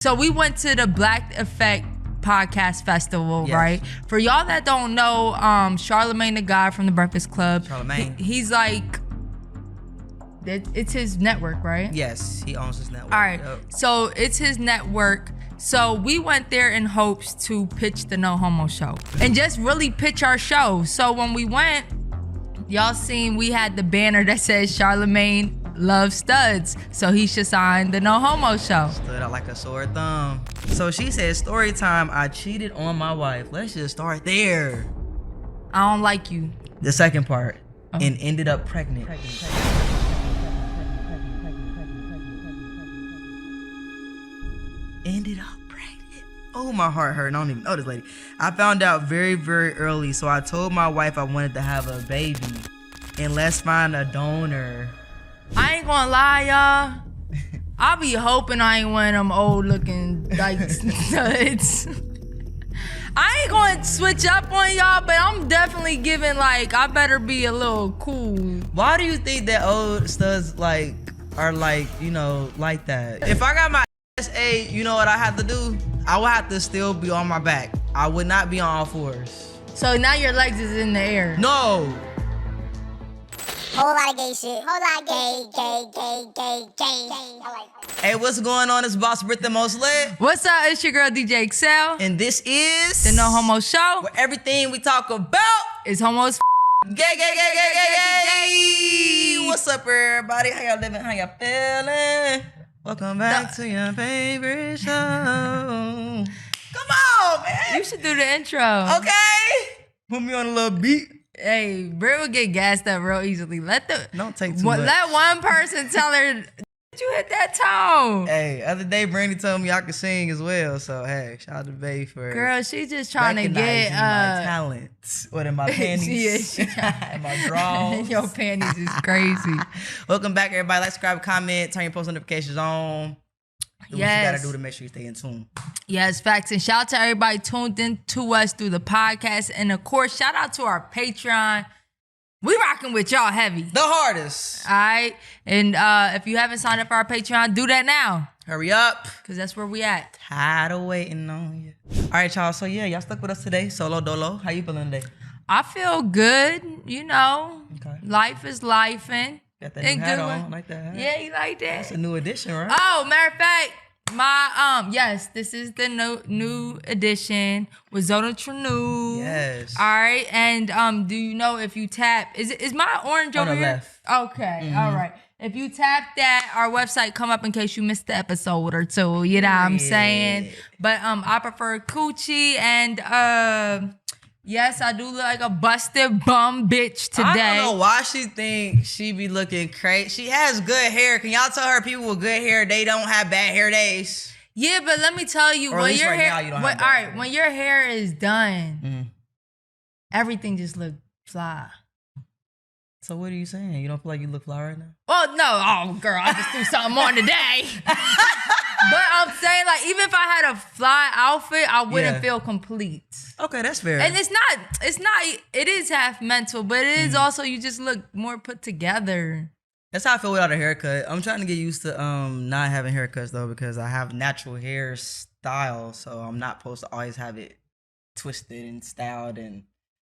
So we went to the Black Effect Podcast Festival, right? For y'all that don't know, Charlamagne the guy from the Breakfast Club, he's like, it's his network, right? Yes, he owns his network. All right, so it's his network. So we went there in hopes to pitch the No Homo show and just really pitch our show. So when we went, y'all seen we had the banner that says Charlamagne loves studs, so he should sign the No Homo show. Stood out like a sore thumb. So she said, story time, I cheated on my wife. Let's just start there. I don't like you. The second part, and ended up pregnant. Ended up pregnant. Oh, my heart hurt. I don't even know this lady. I found out very, very early, so I told my wife I wanted to have a baby. And let's find a donor. I ain't gonna lie, y'all. I be hoping I ain't one of them old looking like studs. I ain't gonna switch up on y'all, but I'm definitely giving like, I better be a little cool. Why do you think that old studs like are like, you know, like that? If I got my SA, you know what I have to do? I would have to still be on my back. I would not be on all fours. So now your legs is in the air. No. Whole lot of gay shit. Whole lot of gay. Hey, what's going on? It's Boss Brit the Most Lit. What's up? It's your girl DJ Excel. And this is the No Homo Show, where everything we talk about is homos. Gay. What's up, everybody? How y'all living? How y'all feeling? Welcome back to your favorite show. Come on, man. You should do the intro. Okay. Put me on a little beat. Hey, Brit will get gassed up real easily. Don't take too much. Let one person tell her, did you hit that tone? Hey, other day Brandy told me I could sing as well. So hey, shout out to Bae for girl. She just trying to get my talent. What in my panties? And my drawers. Your panties is crazy. Welcome back, everybody. Like, subscribe, comment, turn your post notifications on. Do what you gotta do to make sure you stay in tune. Yes, facts. And shout out to everybody tuned in to us through the podcast. And of course, shout out to our Patreon. We rocking with y'all heavy. The hardest. All right. And if you haven't signed up for our Patreon, do that now. Hurry up. Because that's where we at. Tired of waiting on you. All right, y'all. So yeah, y'all stuck with us today. Solo Dolo. How you feeling today? I feel good. You know, life is lifing. Got that new hat on, like that hat. Yeah, you like that? That's a new edition, right? Oh, matter of fact, my yes, this is the new edition with Zona Trinu. Yes. All right, and do you know if you tap? Is my orange over here? Left. Okay, all right. If you tap that, our website come up in case you missed the episode or two. You know what I'm saying? But I prefer coochie and yes, I do look like a busted bum bitch today. I don't know why she thinks she be looking crazy. She has good hair. Can y'all tell her people with good hair, they don't have bad hair days? Yeah, but let me tell you, when your hair, when your hair is done, everything just look fly. So what are you saying? You don't feel like you look fly right now? Well, no. Oh, girl, I just threw something on today. But I'm saying, like, even if I had a fly outfit, I wouldn't feel complete. Okay, that's fair. And it is half mental, but it is also, you just look more put together. That's how I feel without a haircut. I'm trying to get used to not having haircuts, though, because I have natural hair style, so I'm not supposed to always have it twisted and styled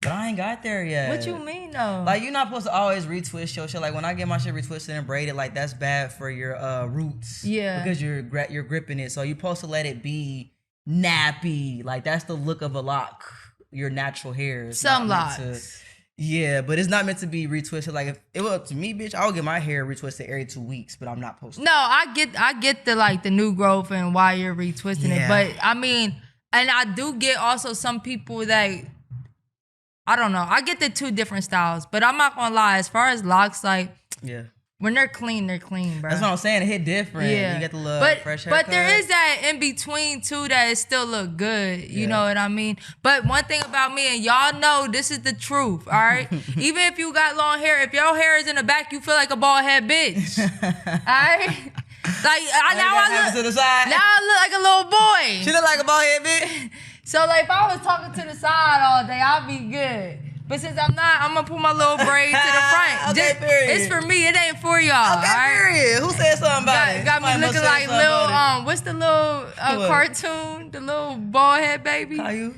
but I ain't got there yet. What you mean, though? Like, you're not supposed to always retwist your shit. Like, when I get my shit retwisted and braided, like, that's bad for your roots. Yeah. Because you're gripping it. So you're supposed to let it be nappy. Like, that's the look of a lock. Your natural hair. Some locks. Yeah, but it's not meant to be retwisted. Like, if it was up to me, bitch, I would get my hair retwisted every 2 weeks, but I'm not supposed to. No, I get the new growth and why you're retwisting it. But, I mean, and I do get also some people that... I don't know. I get the two different styles, but I'm not gonna lie. As far as locks, like, when they're clean, bro. That's what I'm saying. It hit different. Yeah. You get the little fresh haircut. But there is that in between too that it still look good. You know what I mean? But one thing about me, and y'all know this is the truth, all right? Even if you got long hair, if your hair is in the back, you feel like a bald head bitch. All right? Like now I look like a little boy. She look like a bald head bitch. So, like, if I was talking to the side all day, I'd be good. But since I'm not, I'm gonna put my little braid to the front. Okay, period. It's for me. It ain't for y'all. Okay, all right? period. Who said something about it? Got me Somebody must looking say like something little about what's the little cartoon? The little bald head baby? it. Caillou?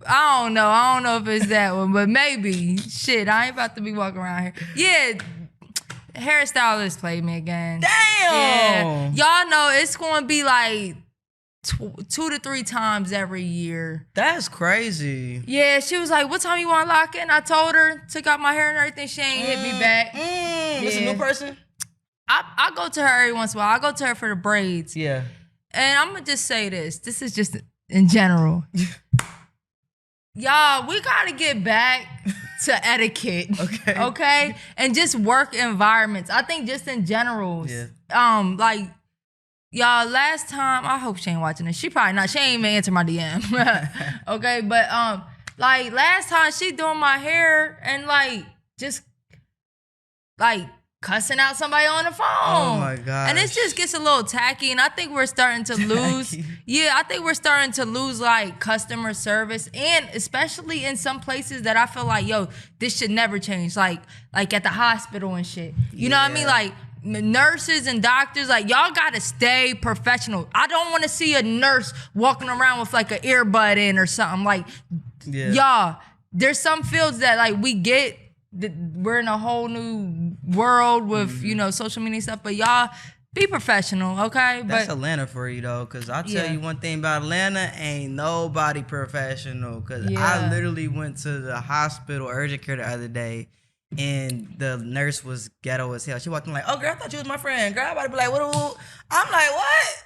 I don't know. I don't know if it's that one, but maybe. Shit, I ain't about to be walking around here. Yeah, hairstylist played me again. Damn. Yeah. Y'all know it's going to be like 2 to 3 times every year. That's crazy. Yeah, she was like, what time you want to lock in? I told her, took out my hair and everything. She ain't hit me back. It's a new person? I go to her every once in a while. I go to her for the braids. Yeah. And I'm going to just say this. This is just in general. Y'all, we got to get back to etiquette. Okay. Okay? And just work environments. I think just in general. Yeah. Like, y'all, last time, I hope she ain't watching this. She probably not. She ain't even answer my DM. Okay? But, like, last time she doing my hair and, like, just, like, cussing out somebody on the phone. Oh my gosh. And it just gets a little tacky, and I think we're starting to lose. Yeah, I think we're starting to lose like customer service, and especially in some places that I feel like, yo, this should never change. Like at the hospital and shit. You know what I mean? Like nurses and doctors, like y'all gotta stay professional. I don't want to see a nurse walking around with like an earbud in or something. Like, y'all, there's some fields that like we get. We're in a whole new world with, you know, social media stuff, but y'all be professional, okay? That's Atlanta for you, though, because I'll tell you one thing about Atlanta, ain't nobody professional, because I literally went to the hospital urgent care the other day, and the nurse was ghetto as hell. She walked in like, oh, girl, I thought you was my friend. Girl, I'm about to be like, what? I'm like, what?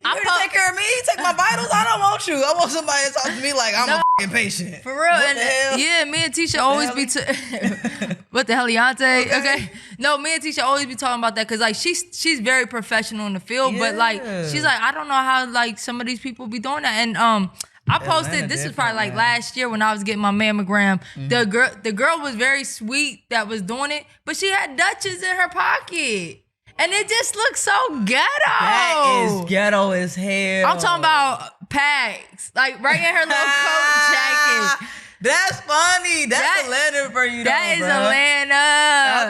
You here to take care of me? Take my vitals? I don't want you. I want somebody to talk to me like I'm a fucking patient. For real. What the hell? Yeah, me and Tisha always be what the hell, Leonte? Okay. No, me and Tisha always be talking about that because like she's very professional in the field, but like she's like, I don't know how like some of these people be doing that. And I posted, this was probably like last year when I was getting my mammogram. The girl was very sweet that was doing it, but she had Dutchess in her pocket. And it just looks so ghetto. That is ghetto as hell. I'm talking about packs. Like right in her little coat jacket. That's funny. That's Atlanta for you, that though, is Atlanta.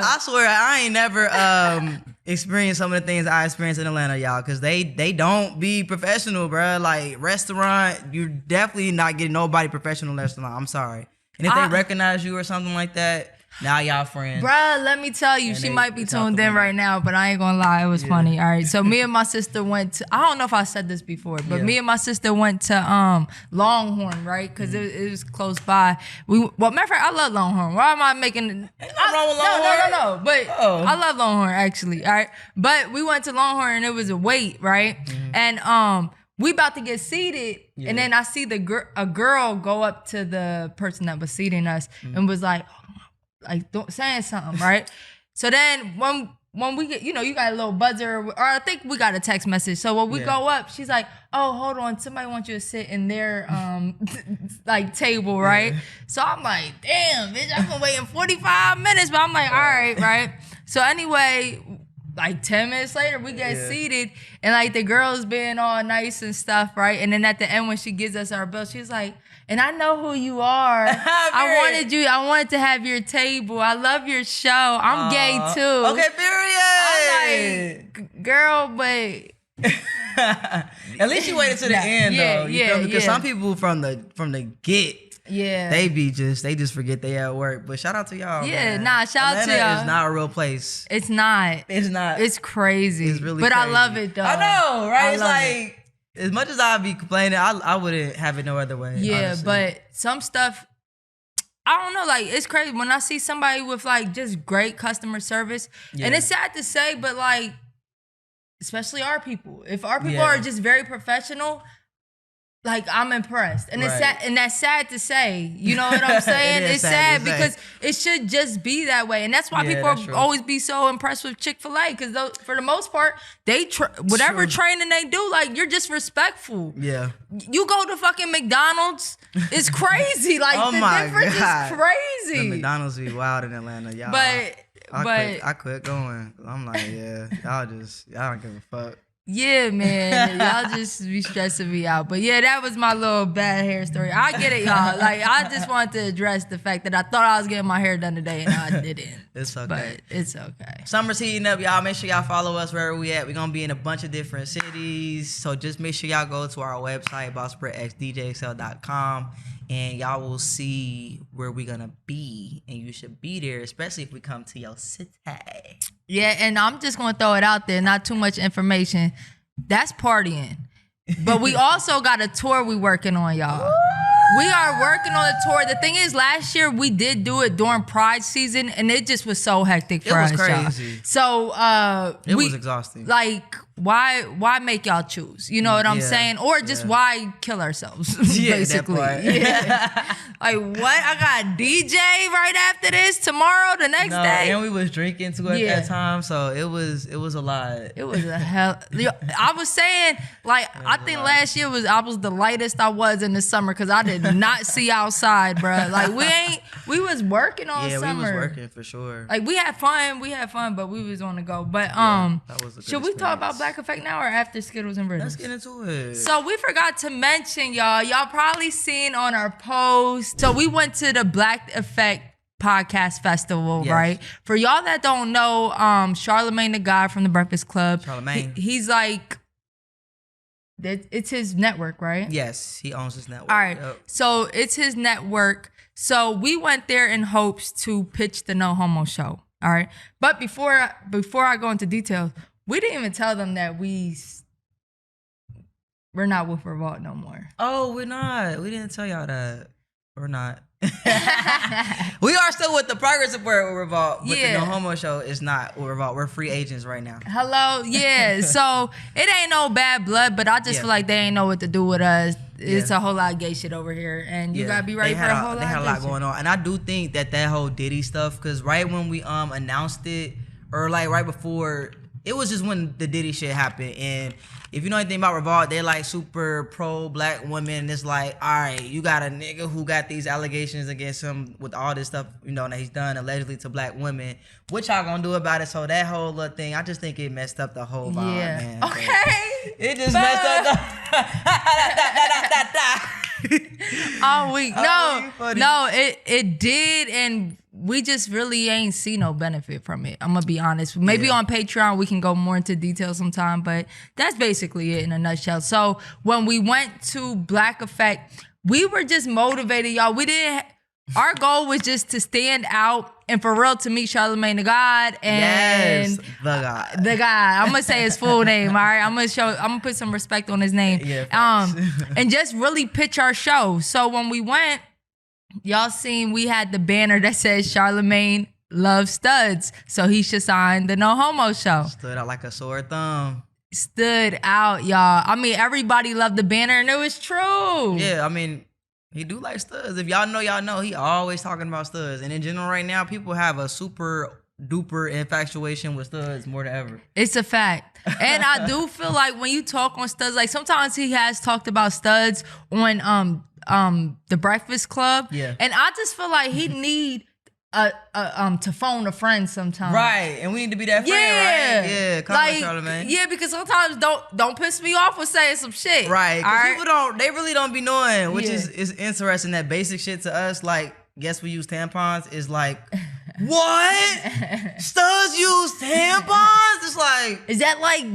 I swear, I ain't never experienced some of the things I experienced in Atlanta, y'all, because they don't be professional, bro. Like, restaurant, you're definitely not getting nobody professional in restaurant. I'm sorry. And if they recognize you or something like that, now y'all friends. Bruh, let me tell you, she might be tuned in right now, but I ain't gonna lie, it was funny. All right, so me and my sister went to, I don't know if I said this before, but me and my sister went to Longhorn, right? Because it was close by. Matter of fact, I love Longhorn. Why am I making? Ain't nothing wrong with Longhorn. No. But I love Longhorn actually. All right, but we went to Longhorn and it was a wait, right? And we about to get seated, and then I see a girl go up to the person that was seating us and was like saying something, right? So then when we get, you know, you got a little buzzer, or I think we got a text message. So when we go up, she's like, oh, hold on, somebody wants you to sit in their like table, right? So I'm like, damn, bitch, I've been waiting 45 minutes, but I'm like, all right. So anyway, like 10 minutes later, we get seated, and like the girl's being all nice and stuff, right? And then at the end, when she gives us our bill, she's like, and I know who you are. I wanted to have your table. I love your show. I'm gay too. Okay, period. I'm like, girl, but at least you waited to the end, though. You feel me? Because some people from the get, they just forget they at work. But shout out to y'all. Yeah, man. Shout out to y'all. Atlanta is not a real place. It's not. It's crazy. It's really but crazy. I love it though. I know, right? It's like, as much as I'd be complaining, I wouldn't have it no other way. Yeah, honestly. But some stuff, I don't know, like, it's crazy when I see somebody with, like, just great customer service. And it's sad to say, but, like, especially our people. If our people are just very professional, like, I'm impressed. And it's sad, and that's sad to say. You know what I'm saying? It's sad because it should just be that way. And that's why people always be so impressed with Chick-fil-A, because for the most part, they whatever training they do, like, you're just respectful. Yeah. You go to fucking McDonald's, it's crazy. Like, the difference is crazy. The McDonald's be wild in Atlanta, y'all. I quit going. I'm like, y'all don't give a fuck. Yeah, man. Y'all just be stressing me out. But yeah, that was my little bad hair story. I get it, y'all. Like, I just wanted to address the fact that I thought I was getting my hair done today and I didn't. It's okay. But it's okay. Summer's heating up, y'all. Make sure y'all follow us wherever we at. We're going to be in a bunch of different cities. So just make sure y'all go to our website, bossbrettxdjxl.com, and y'all will see where we're going to be. And you should be there, especially if we come to your city. Yeah, and I'm just going to throw it out there. Not too much information. That's partying. But we also got a tour we working on, y'all. We are working on a tour. The thing is, last year we did do it during Pride season, and it just was so hectic for us. It was crazy. Y'all. So it was exhausting. Like, why make y'all choose? You know what I'm saying? Or just why kill ourselves? Basically. Yeah. Like, what? I got DJ right after this tomorrow, the next day. And we was drinking too at that time, so it was a lot. It was a hell. I was saying, like, I think last year I was the lightest I was in the summer because I did not see outside, bro. Like, we was working all summer. Yeah, we was working for sure. Like, we had fun, but we was on the go. But that was a good should we talk about Black Effect now or after Skittles and Riddles? Let's get into it. So we forgot to mention, y'all probably seen on our post. So we went to the Black Effect Podcast Festival, right? For y'all that don't know, Charlamagne, the guy from the Breakfast Club, he's like, it's his network, right? Yes, he owns his network. All right, so it's his network. So we went there in hopes to pitch the No Homo show. All right, but before I go into details, we didn't even tell them that we're not with Revolt no more. Oh, we're not. We didn't tell y'all that. We're not. We are still with the progress support with Revolt, but the No Homo show is not with Revolt. We're free agents right now. Hello, yeah. So it ain't no bad blood, but I just feel like they ain't know what to do with us. It's a whole lot of gay shit over here, and you gotta be ready for a whole lot. They had a lot going on, and I do think that whole Diddy stuff, because right when we announced it, or like right before, it was just when the Diddy shit happened, and if you know anything about Revolt, they're like super pro black women. It's like, all right, you got a nigga who got these allegations against him with all this stuff, you know, that he's done allegedly to black women. What y'all gonna do about it? So that whole little thing, I just think it messed up the whole vibe, man. Okay. It just messed up the all week. No, it did, and we just really ain't see no benefit from it. I'm gonna be honest. Maybe on Patreon we can go more into detail sometime, but that's basically it in a nutshell. So when we went to Black Effect, we were just motivated, y'all. Our goal was just to stand out and for real to meet Charlamagne the God and the guy. I'm gonna say his full name. All right, I'm gonna put some respect on his name. And just really pitch our show. So when we went, y'all seen we had the banner that says Charlamagne loves studs, so he should sign the No Homo show. Stood out like a sore thumb. Stood out, y'all. I mean, everybody loved the banner, and it was true. Yeah, I mean, he do like studs. If y'all know, he always talking about studs. And in general right now, people have a super duper infatuation with studs more than ever. It's a fact. And I do feel like when you talk on studs, like sometimes he has talked about studs on the Breakfast Club. Yeah. And I just feel like he need to phone a friend sometimes. Right. And we need to be that friend, right? Yeah. Come on, Charlamagne. Yeah, because sometimes don't piss me off with saying some shit. Right. Because they really don't be knowing, which is interesting. That basic shit to us, like, guess we use tampons, is like, what? Studs use tampons? It's like, is that like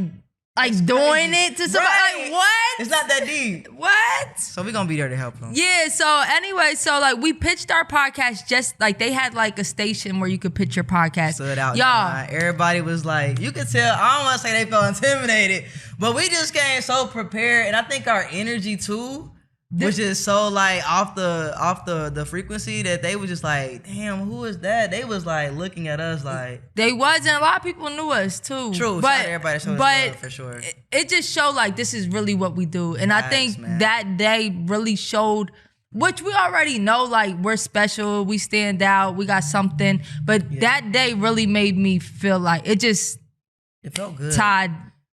doing it to somebody? Right. Like, what? It's not that deep. What? So we're gonna be there to help them. Yeah, so anyway, like we pitched our podcast, just like they had like a station where you could pitch your podcast. Stood out. Y'all. Everybody was like, you could tell, I don't want to say they felt intimidated, but we just came so prepared, and I think our energy too, which is so like off the frequency, that they was just like, damn, who is that? They was like looking at us like they was, and a lot of people knew us too. True, but everybody showed us love for sure. It just showed like this is really what we do, and I think that day really showed, which we already know, like we're special, we stand out, we got something. But that day really made me feel like it felt good. Tied.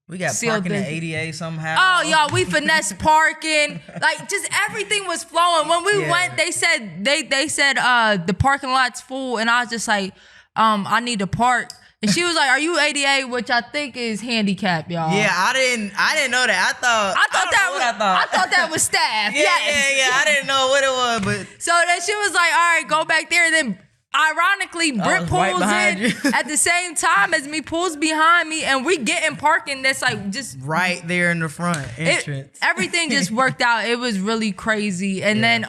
We got parking at ADA somehow. Oh, y'all, we finesse parking. Like, just everything was flowing. When we went, they said the parking lot's full, and I was just like, I need to park. And she was like, "Are you ADA?" Which I think is handicap, y'all. Yeah, I didn't know that. I thought that was staff. Yeah. I didn't know what it was, but So then she was like, "All right, go back there." And then, ironically, Britt was right pulls behind in you. at the same time as me, pulls behind me, and we get in parking. That's like just right there in the front entrance. everything just worked out. It was really crazy. And then,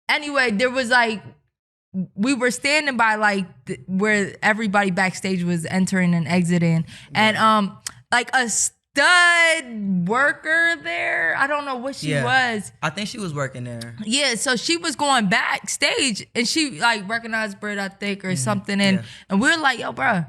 anyway, there was like, we were standing by like where everybody backstage was entering and exiting, and like a stud worker there. I don't know what she was. I think she was working there. Yeah, so she was going backstage and she like recognized Britt, I think, or something, and we were like, "Yo, bro,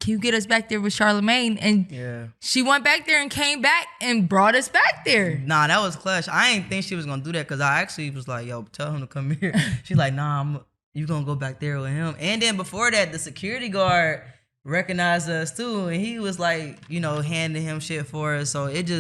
can you get us back there with Charlamagne?" And she went back there and came back and brought us back there. Nah, that was clutch. I didn't think she was gonna do that because I actually was like, "Yo, tell him to come here." She's like, "Nah, you gonna go back there with him." And then before that, the security guard recognized us too, and he was like, handing him shit for us. So it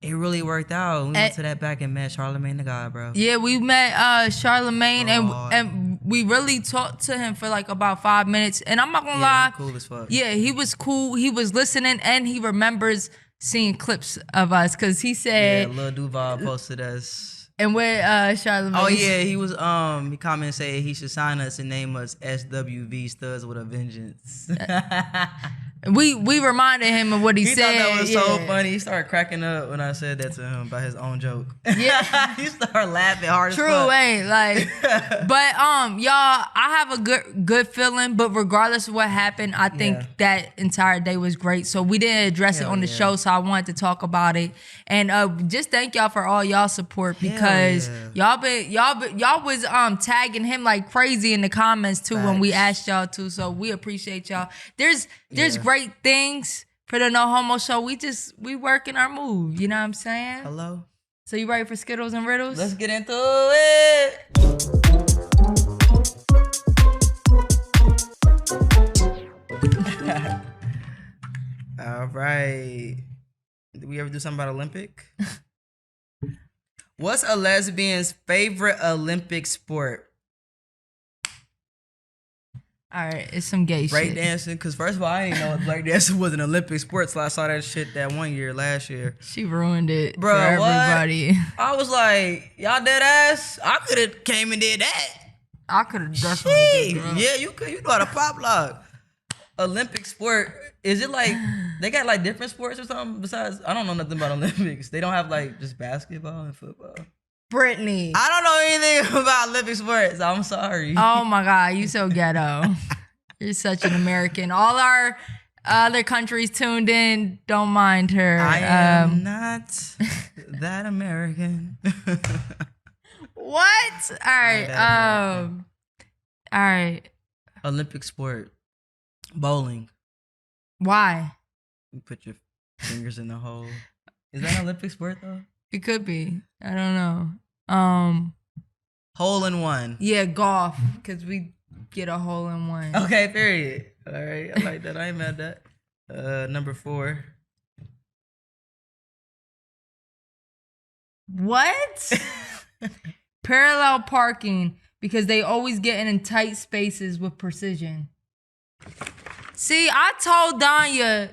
really worked out. We went to that back and met Charlamagne the guy, bro. Yeah, we met Charlamagne and we really talked to him for like about 5 minutes. And I'm not gonna lie, cool as fuck. Yeah, he was cool. He was listening and he remembers seeing clips of us because he said, Lil Duval posted us. And with Charlamagne. Oh yeah, he was he commented saying he should sign us and name us SWV Studs with a Vengeance. We reminded him of what he said. He thought that was so funny. He started cracking up when I said that to him about his own joke. Yeah. He started laughing hard True, as fuck. ain't like. But y'all, I have a good feeling. But regardless of what happened, I think that entire day was great. So we didn't address it on the show, so I wanted to talk about it. And just thank y'all for all y'all support because y'all was tagging him like crazy in the comments too when we asked y'all to. So we appreciate y'all. There's great things for the No Homo Show. We working our move. You know what I'm saying? Hello. So you ready for Skittles and Riddles? Let's get into it. All right. Did we ever do something about Olympic? What's a lesbian's favorite Olympic sport? All right, it's some gay shit. Break dancing, because first of all, I didn't know break dancing was an Olympic sport till I saw that shit that one year, last year. She ruined it Bro, for everybody. What? I was like, y'all dead ass? I could have came and did that. I could have definitely did that. Yeah, you could. You know how to pop lock. Olympic sport, is it like, they got like different sports or something besides, I don't know nothing about Olympics. They don't have like just basketball and football. Brittany. I don't know anything about Olympic sports. I'm sorry. Oh my God, you so ghetto. You're such an American. All our other countries tuned in. Don't mind her. I am not that American. What? All right. All right. Olympic sport. Bowling. Why? You put your fingers in the hole. Is that an Olympic sport though? It could be. I don't know. Hole in one. Yeah, golf. Because we get a hole in one. Okay, period. All right, I like that. I ain't mad at that. Number 4. What? Parallel parking because they always get in tight spaces with precision. See, I told Danya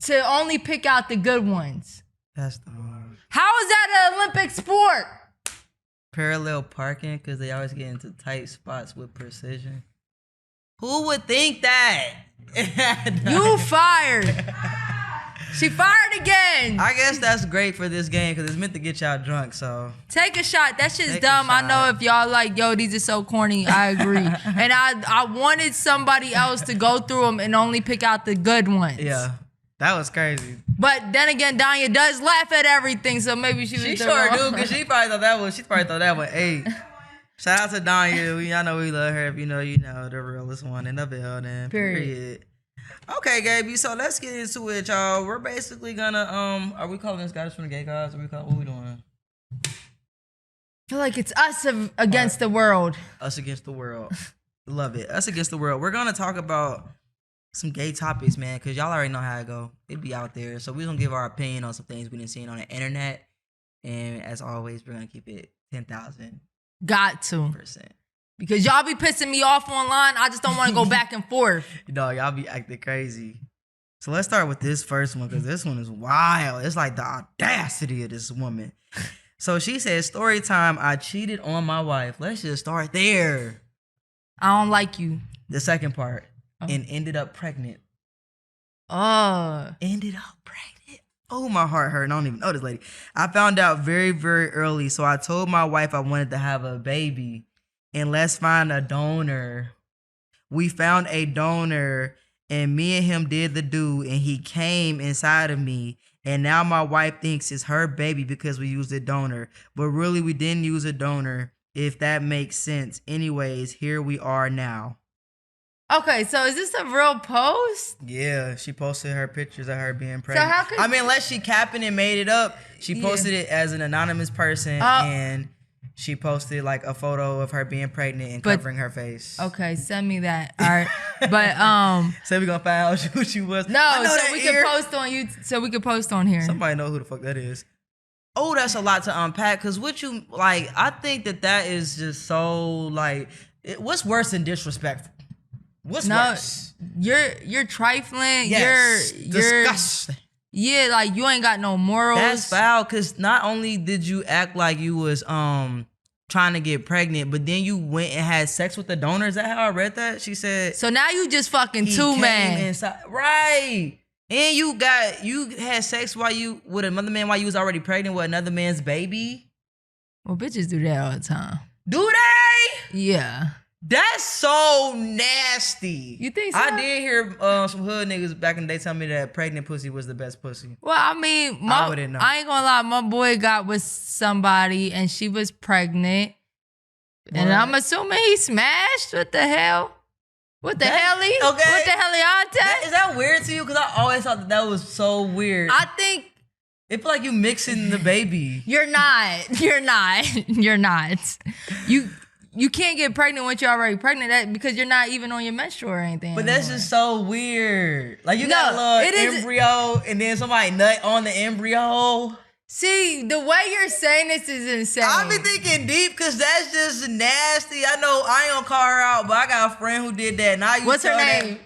to only pick out the good ones. That's the one. How is that an Olympic sport? Parallel parking because they always get into tight spots with precision. Who would think that? You fired. She fired again. I guess that's great for this game because it's meant to get y'all drunk, so. Take a shot. That shit's Take a dumb. I shot. know if y'all like, yo, these are so corny. I agree. And I wanted somebody else to go through them and only pick out the good ones. Yeah, that was crazy. But then again, Danya does laugh at everything, so maybe she was She the sure wrong- do because she probably thought that one 8. Shout out to Danya. I know we love her. If you know, the realest one in the building. Period. Okay, Gaby. So let's get into it, y'all. We're basically gonna are we calling this guys from the gay guys? What we doing? I feel like it's us against the world. Us against the world. Love it. Us against the world. We're gonna talk about some gay topics, man, because y'all already know how it go. It be out there. So we're gonna give our opinion on some things we've been seeing on the internet. And as always, we're gonna keep it 10,000%. Got to. Because y'all be pissing me off online. I just don't want to go back and forth. Y'all be acting crazy. So let's start with this first one because this one is wild. It's like the audacity of this woman. So she said, story time, I cheated on my wife. Let's just start there. I don't like you. The second part. And ended up pregnant. Ended up pregnant. Oh, my heart hurt. I don't even know this lady. I found out very, very early. So I told my wife I wanted to have a baby. And let's find a donor. We found a donor. And me and him did the do. And he came inside of me. And now my wife thinks it's her baby because we used a donor. But really, we didn't use a donor, if that makes sense. Anyways, here we are now. Okay, so is this a real post? Yeah, she posted her pictures of her being pregnant. So how could... I mean, unless she capping and made it up. She posted it as an anonymous person. And she posted like a photo of her being pregnant and covering her face. Okay, send me that. All right. But so we gonna find out who she was. No, so we can post on you. So we can post on here. Somebody know who the fuck that is. Oh, that's a lot to unpack. Cause what you like, I think that is just so like, what's worse than disrespectful? What's worse? You're trifling. Yes, You're disgusting. Yeah, like you ain't got no morals. That's foul. Cause not only did you act like you was trying to get pregnant, but then you went and had sex with the donor. Is that how I read that? She said. So now you just fucking two man. Right. And you had sex with another man while you was already pregnant with another man's baby. Well, bitches do that all the time. Do they? Yeah. That's so nasty. You think so? I did hear some hood niggas back in the day tell me that pregnant pussy was the best pussy. Well, I mean, I wouldn't know. I ain't gonna lie. My boy got with somebody and she was pregnant. What? And I'm assuming he smashed. What the hell? What the hell? Okay. What the hell? Is that weird to you? Because I always thought that was so weird. I think it feel like you mixing the baby. You're not. You can't get pregnant once you're already pregnant because you're not even on your menstrual or anything. But that's just so weird. Like you got a little embryo and then somebody nut on the embryo. See, the way you're saying this is insane. I be thinking deep because that's just nasty. I know I ain't gonna call her out, but I got a friend who did that. And What's her name?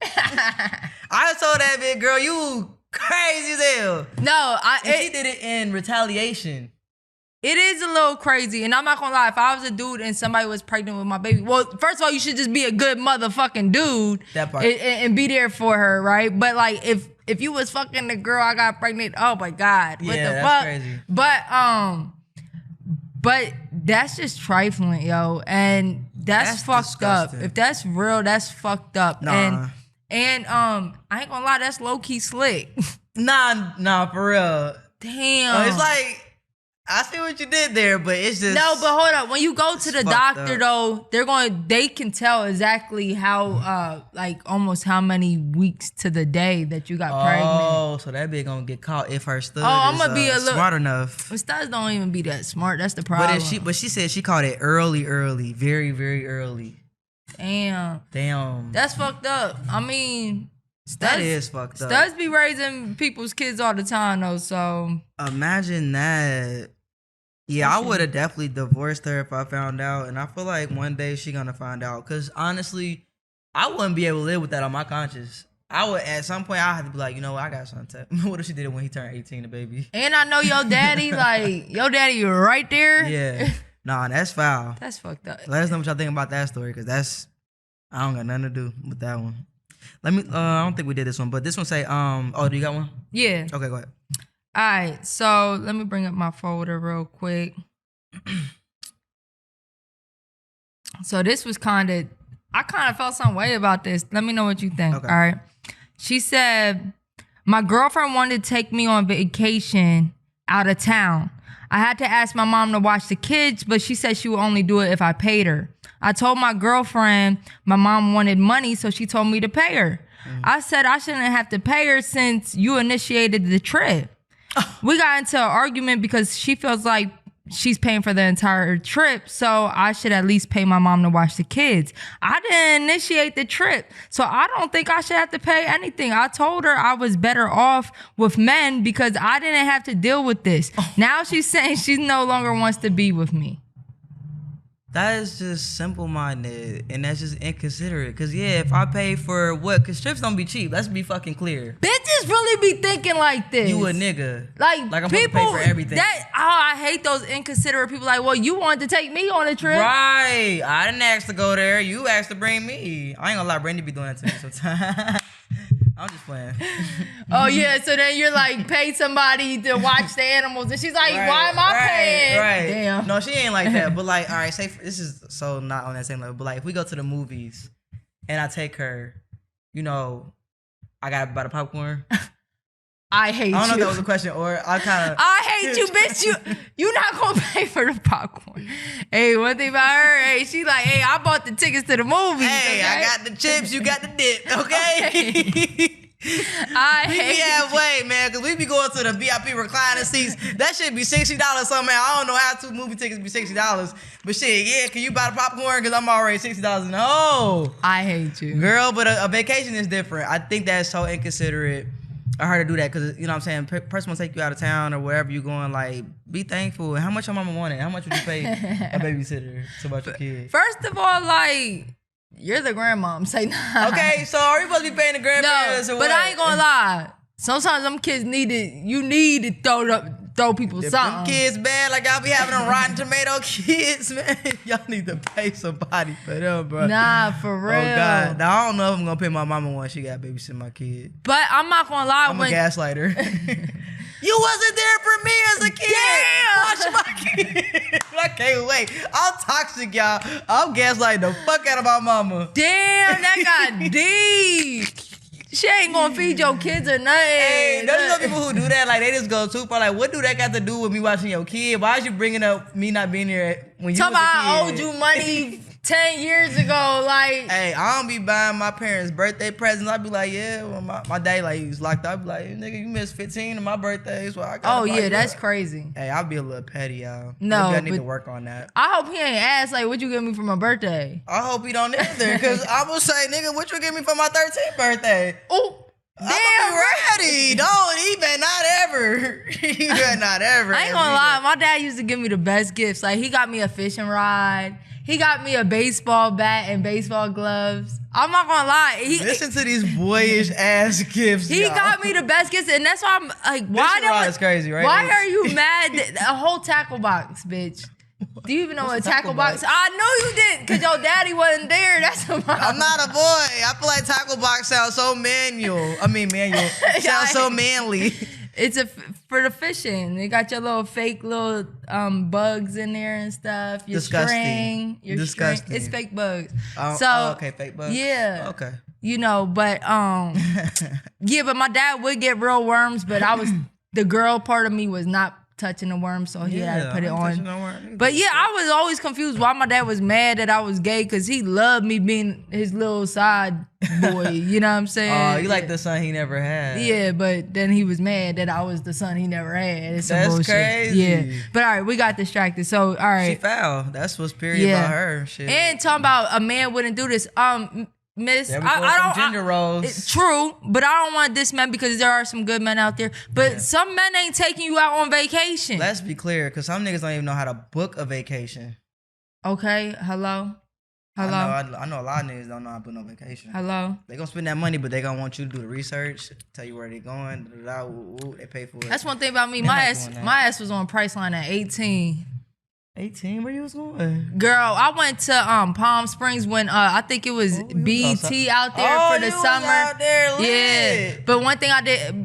I told that bitch, girl, you crazy as hell. No, she did it in retaliation. It is a little crazy, and I'm not gonna lie. If I was a dude and somebody was pregnant with my baby, well, first of all, you should just be a good motherfucking dude. That part. And be there for her, right? But like, if you was fucking the girl I got pregnant, oh my God, what the that's fuck? crazy. But that's just trifling, yo, and that's fucked disgusting. up. If that's real, that's fucked up. Nah. And I ain't gonna lie, that's low key slick. Nah, for real. Damn. It's like, I see what you did there, but it's just... No, but hold up. When you go to the doctor, though, they can tell exactly how, like, almost how many weeks to the day that you got pregnant. Oh, so that bitch gonna get caught if her stud I'm gonna be a little smart enough. But studs don't even be that smart. That's the problem. But she said she caught it early, very, very early. Damn. That's fucked up. I mean... That is fucked up. Studs be raising people's kids all the time, though, so... Imagine that. Yeah, I would have definitely divorced her if I found out. And I feel like one day she gonna find out. Because honestly, I wouldn't be able to live with that on my conscience. I would, at some point, I have to be like, you know what, I got something. What if she did it when he turned 18, the baby? And I know your daddy, like, your daddy right there. Yeah. Nah, that's foul. That's fucked up. Let us know what y'all think about that story, because I don't got nothing to do with that one. I don't think we did this one, but this one say, do you got one? Yeah. Okay, go ahead. All right, so let me bring up my folder real quick. So this was I kind of felt some way about this. Let me know what you think. Okay. All right. She said, my girlfriend wanted to take me on vacation out of town. I had to ask my mom to watch the kids, but she said she would only do it if I paid her. I told my girlfriend my mom wanted money, so she told me to pay her. I said I shouldn't have to pay her since you initiated the trip. We got into an argument because she feels like she's paying for the entire trip, so I should at least pay my mom to watch the kids. I didn't initiate the trip, so I don't think I should have to pay anything. I told her I was better off with men because I didn't have to deal with this. Now she's saying she no longer wants to be with me. That is just simple-minded, and that's just inconsiderate. Cause yeah, if I pay for what? Cause trips don't be cheap. Let's be fucking clear. Bitches really be thinking like this. You a nigga. Like I'm supposed people to pay for everything. I hate those inconsiderate people. Like, well, you wanted to take me on a trip, Right? I didn't ask to go there. You asked to bring me. I ain't gonna lie, Brandy be doing that to me sometimes. I'm just playing. Oh yeah, so then you're like, pay somebody to watch the animals, and she's like, Right, why am I right, paying? Right. Damn. No, she ain't like that. But like, all right, say this is so not on that same level. But like, if we go to the movies, and I take her, you know, I gotta buy the popcorn. I hate you. I don't know if that was a question or I kind of. I hate you, bitch. You not gonna pay for the popcorn. Hey, one thing about her, hey, she like, hey, I bought the tickets to the movies. Hey, okay? I got the chips, you got the dip, okay? I We hate be halfway, man, because we be going to the VIP recliner seats. That shit be $60 something. I don't know how 2 movie tickets be $60. But shit, yeah, can you buy the popcorn? Because I'm already $60 in the hole. I hate you. Girl, but a vacation is different. I think that's so inconsiderate of her to do that because, you know what I'm saying, person will take you out of town or wherever you going, like, be thankful. How much your mama wanted? How much would you pay a babysitter to watch your kid? First of all, like, you're the grandmom. Say nah. Okay, so are you supposed to be paying the grandparents or No, what? but I ain't gonna lie. Sometimes them kids you need to throw people If something. them kids bad, like y'all be having them Rotten Tomato kids, man, y'all need to pay somebody for them, bro. Nah, for real. Oh, God. Now, I don't know if I'm going to pay my mama when she got babysit my kid. But I'm not gonna lie. I'm a gaslighter. You wasn't there for me as a kid. Damn. Watch my kid. I can't wait. I'm toxic, y'all. I'm gaslighting the fuck out of my mama. Damn, that got deep. She ain't gonna feed your kids or nothing. Hey, there's some people who do that. Like, they just go too far. Like, what do that got to do with me watching your kid? Why is you bringing up me not being here when you was a kid? I owed you money 10 years ago. Like, Hey, I don't be buying my parents' birthday presents. I be like, yeah, well, my day, like, he's locked up. I be like, nigga, you missed 15 of my birthdays. So I got. oh yeah, that's crazy. Hey, I'll be a little petty, y'all. No, Maybe I need but to work on that. I hope he ain't asked like, what you give me for my birthday? I hope he don't either, because I will say, nigga, what you give me for my 13th birthday? Oh. I'm gonna be ready. Don't, he better not ever. He better not ever. I ain't gonna lie, my dad used to give me the best gifts. Like, he got me a fishing rod. He got me a baseball bat and baseball gloves. I'm not gonna lie. Listen to these boyish ass gifts. He y'all. got me the best gifts, and that's why I'm like, why Fishing rod is crazy, right? Why are you mad? A whole tackle box, bitch. Do you even know what a tackle box? I know you didn't, because your daddy wasn't there. That's a problem. I'm not a boy. I feel like tackle box sounds so manual. Sounds so manly. It's for the fishing. They got your little fake little bugs in there and stuff. Your Disgusting. string. Disgusting. It's fake bugs. Okay, fake bugs. Yeah. Okay. You know, but yeah, but my dad would get real worms, but the girl part of me was not touching the worm, so he had to put it on. But yeah, I was always confused why my dad was mad that I was gay, because he loved me being his little side boy. You know what I'm saying? Oh, you like the son he never had. Yeah, but then he was mad that I was the son he never had. It's some That's bullshit. crazy. Yeah. But all right, we got distracted. So, all right. She foul. That's what's period about her. Shit. And talking about a man wouldn't do this. Miss, There we go, some gender roles. It's true, but I don't want this man, because there are some good men out there. But some men ain't taking you out on vacation. Let's be clear, because some niggas don't even know how to book a vacation. Okay, hello? I know a lot of niggas don't know how to book no vacation. Hello? They gonna spend that money, but they gonna want you to do the research, tell you where they going, they pay for it. That's one thing about me. They're My not doing that. ass was on Priceline at 18. 18? Where you was going? Girl, I went to Palm Springs when I think it was BT out there for the you was summer. out there lit. Yeah, but one thing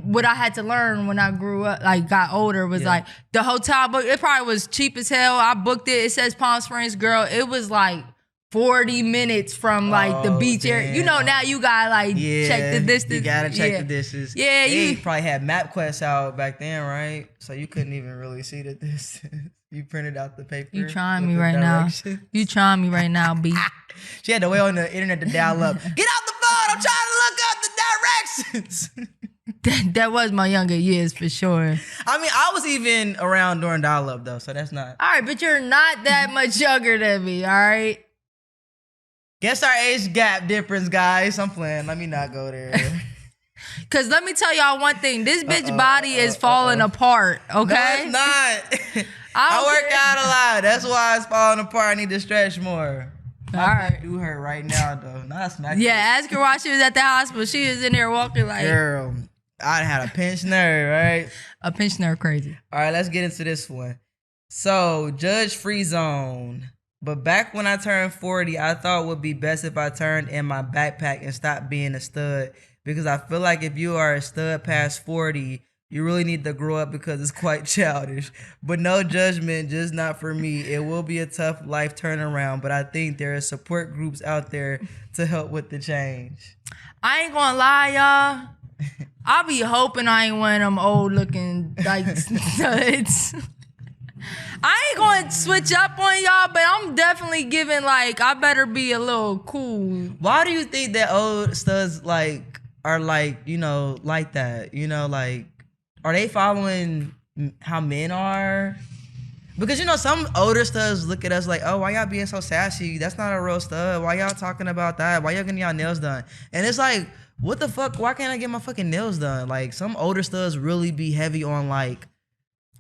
what I had to learn when I grew up, like got older, was like the hotel book. It probably was cheap as hell. I booked it. It says Palm Springs. Girl, it was like 40 minutes from like the beach area. You know, now you gotta like check the distance. You gotta check the distance. Yeah, you probably had MapQuest out back then, right? So you couldn't even really see the distance. You printed out the paper. You trying me right now. You trying me right now, B. She had to wait on the internet to dial up. Get out the phone. I'm trying to look up the directions. That was my younger years for sure. I mean, I was even around during dial-up though, so that's not. All right, but you're not that much younger than me, all right? Guess our age gap difference, guys. I'm playing. Let me not go there. Cause let me tell y'all one thing. This bitch body is falling apart, okay? No, it's not. I work out a That's why it's falling apart. I need to stretch more. All right. Do her right now though. Not smack. Yeah, ask her why she was at the hospital. She was in there walking like Girl, I had a pinched nerve, right? a pinched nerve crazy. All right, let's get into this one. So, judge free zone. But back when I turned 40, I thought it would be best if I turned in my backpack and stopped being a stud. Because I feel like if you are a stud past 40, you really need to grow up because it's quite childish. But no judgment, just not for me. It will be a tough life turnaround, but I think there are support groups out there to help with the change. I ain't gonna lie, y'all. I be hoping I ain't one of them old looking like studs. I ain't gonna switch up on y'all, but I'm definitely giving like I better be a little cool. Why do you think that old studs like are like, you know, like that? You know, like, are they following how men are? Because, you know, some older studs look at us like, oh, why y'all being so sassy? That's not a real stud. Why y'all talking about that? Why y'all getting y'all nails done? And it's like, what the fuck? Why can't I get my fucking nails done? Like, some older studs really be heavy on like,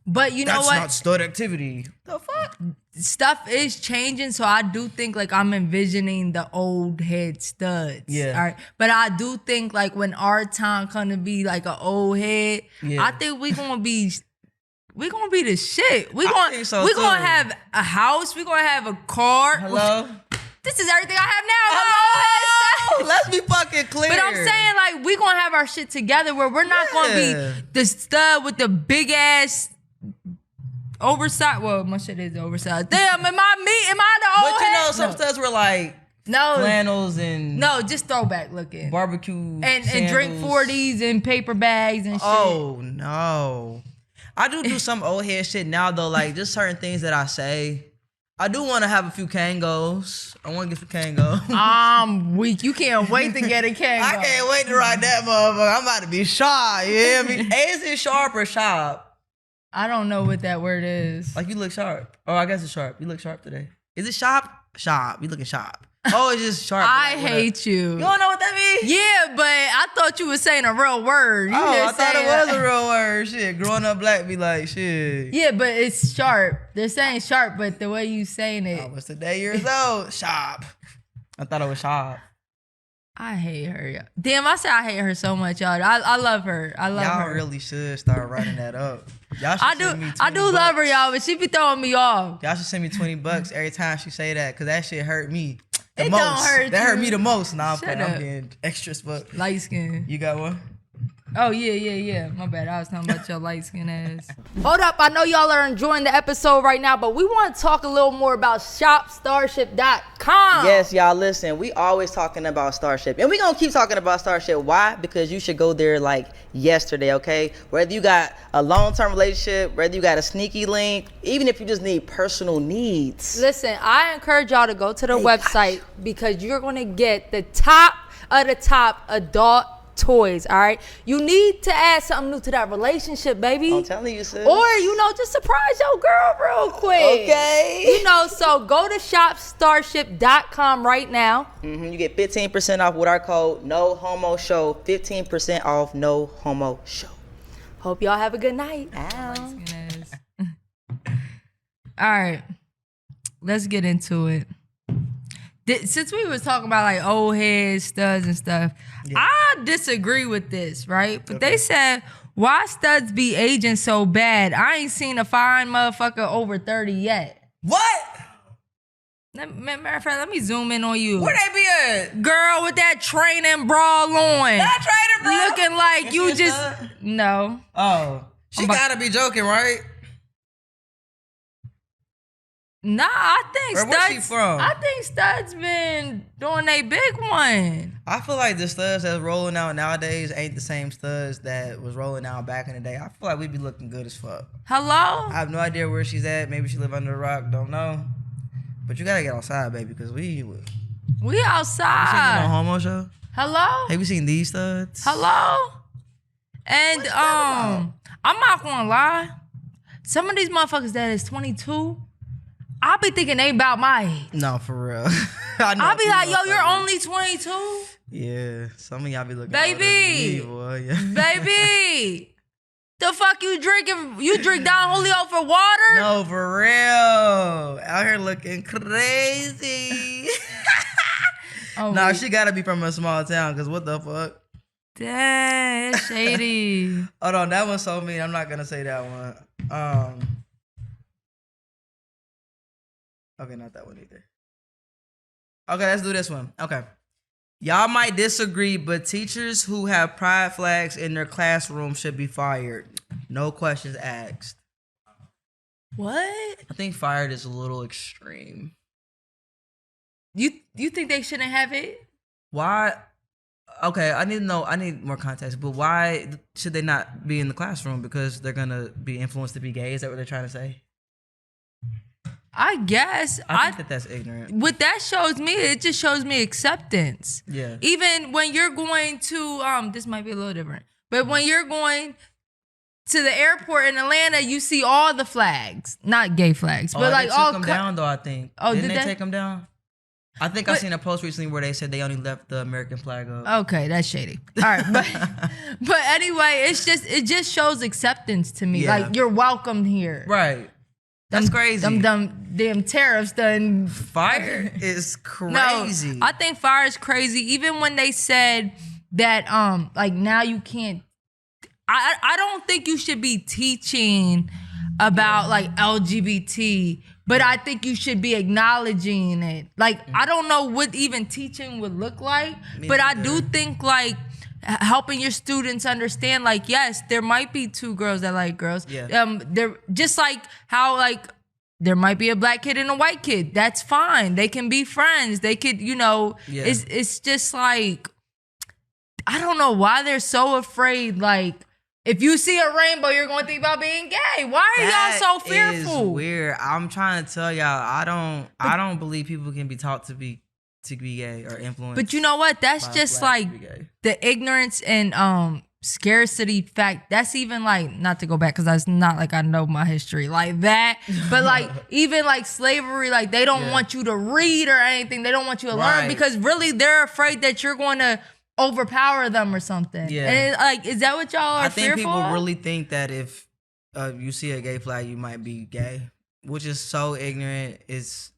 But you know that's what? not stud activity. The fuck? Stuff is changing, so I do think like I'm envisioning the old head studs. Yeah. All right. But I do think like when our time gonna be like an old head, Yeah. I think we gonna be the shit. We I gonna think so, we gonna too. have a house. We gonna have a car. Hello? This is everything I have now. My old head studs. Let's be fucking clear. But I'm saying like we gonna have our shit together where we're not gonna Yeah. be the stud with the big ass oversized. Well, my shit is oversized. Damn, am I the old But you know, head? some No. studs were like No, flannels and no, just throwback looking. barbecue and drink sandals. 40s and paper bags and shit. Oh no. I do some old head shit now though, like just certain things that I say. I do want to have a few Kangos. I want to get some Kangos. I'm weak. You can't wait to get a Kango. I can't wait to ride that motherfucker. I'm about to be sharp. You hear me? Hey, is it sharp or sharp? I don't know what that word is. Like you look sharp. Oh, I guess it's sharp. You look sharp today. Is it sharp? Sharp. You looking sharp. Oh, it's just sharp. I Like, hate you. You don't know what that means? Yeah, but I thought you were saying a real word. You Oh, I just thought it saying- was a real word. Shit, growing up black be like, shit. Yeah, but it's sharp. They're saying sharp, but the way you saying I it, was today years old. Sharp. I thought it was sharp. I hate her. Y'all. Damn, I said I hate her so much, y'all. I love her. I love Y'all her. really should start writing that up. Y'all should I send me do. 20 I do love her, bucks. y'all, but she be throwing me off. Y'all should send me $20 every time she say that, cause that shit hurt me the It most. don't hurt that hurt you. me the most. Nah, I'm Shut playing. up. I'm being extra fuck. Light skin. You got one? Oh, yeah. My bad. I was talking about your light skin ass. Hold up. I know y'all are enjoying the episode right now, but we want to talk a little more about shopstarship.com. Yes, y'all listen, we always talking about Starship. And we gonna keep talking about Starship. Why? Because you should go there like yesterday, okay? Whether you got a long-term relationship, whether you got a sneaky link, even if you just need personal needs. Listen, I encourage y'all to go to the website because you're going to get the top of the top adult toys, all right? You need to add something new to that relationship, baby. I'm telling you, sis. Or, just surprise your girl real quick. Okay. So go to shopstarship.com right now. You get 15% off with our code NOHOMOSHOW. 15% off NOHOMOSHOW. Hope y'all have a good night. Ow. All right, let's get into it. Since we was talking about like old heads, studs and stuff, I disagree with this, right? But they said, why studs be aging so bad? I ain't seen a fine motherfucker over 30 yet. What? Matter of fact, let me zoom in on you. Where they be at? Girl with that training bra on. That trainer, bro. Looking like Is you she a just... stud? No. Oh, she gotta be joking, right? Nah, I think Where was she studs... from? I think studs been doing a big one. I feel like the studs that's rolling out nowadays ain't the same studs that was rolling out back in the day. I feel like we be looking good as fuck. Hello? I have no idea where she's at. Maybe she live under a rock. Don't know. But you gotta get outside, baby, because we We you seen outside. no homo show? Hello? Have you seen these studs? Hello? And I'm not gonna lie. Some of these motherfuckers that is 22, I be thinking they about my age. No, for real. I know I'll be a few like, yo, you're motherfuckers. only 22? Yeah, some of y'all be looking Baby. older than me, boy. Yeah. Baby. The fuck you drinking? You drink Don Julio for water? No, for real. Out here looking crazy. Nah, she gotta be from a small town, cause what the fuck? Dang, shady. Hold on, that one's so mean. I'm not gonna say that one. Okay, not that one either. Okay, let's do this one. Okay. Y'all might disagree, but teachers who have pride flags in their classroom should be fired. No questions asked. What? I think fired is a little extreme. You think they shouldn't have it? Why? Okay, I need to know. I need more context. But why should they not be in the classroom? Because they're gonna be influenced to be gay? Is that what they're trying to say? I guess. I think that's ignorant. What that shows me, it just shows me acceptance. Yeah. Even when you're going to, this might be a little different, but when you're going to the airport in Atlanta, you see all the flags, not gay flags, but like they all. took them down though. I think. Oh, didn't did they take them down? I think I seen a post recently where they said they only left the American flag up. Okay, that's shady. All right, but anyway, it just shows acceptance to me. Yeah. Like you're welcome here. Right. That's crazy. Them tariffs done. Fire is crazy. No, I think fire is crazy. Even when they said that, like now you can't. I don't think you should be teaching about like LGBT, but I think you should be acknowledging it. Like I don't know what even teaching would look like, but I do think like helping your students understand, like, yes, there might be two girls that like girls. Yeah. They're just like how like there might be a black kid and a white kid. That's fine. They can be friends. They could, it's just like, I don't know why they're so afraid. Like, if you see a rainbow, you're going to think about being gay. Why are y'all so fearful? That is weird. I'm trying to tell y'all, I don't believe people can be taught to be gay or influenced. But you know what? That's just like the ignorance and scarcity fact. That's even like, not to go back because that's not like I know my history like that, but like even like slavery, like they don't want you to read or anything. They don't want you to learn because really they're afraid that you're going to overpower them or something. Yeah. And like, is that what y'all are fearful? I think people really think that if you see a gay flag, you might be gay, which is so ignorant.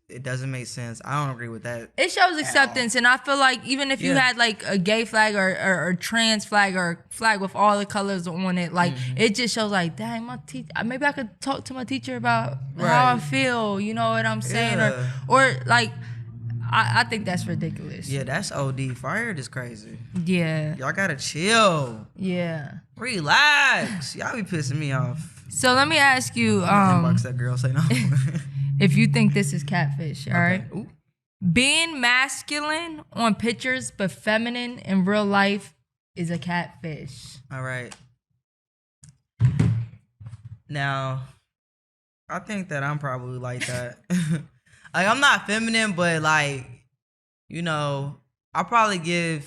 It doesn't make sense. I don't agree with that. It shows acceptance, and I feel like even if you had like a gay flag or trans flag or a flag with all the colors on it, like it just shows like, dang, my teacher. Maybe I could talk to my teacher about how I feel. You know what I'm saying? Yeah. Or like, I think that's ridiculous. Yeah, that's OD. Fired is crazy. Yeah. Y'all gotta chill. Yeah. Relax. Y'all be pissing me off. So let me ask you, inbox that girl, say no. if you think this is catfish, all right? Ooh. Being masculine on pictures but feminine in real life is a catfish. All right. Now, I think that I'm probably like that. Like, I'm not feminine, but like, I probably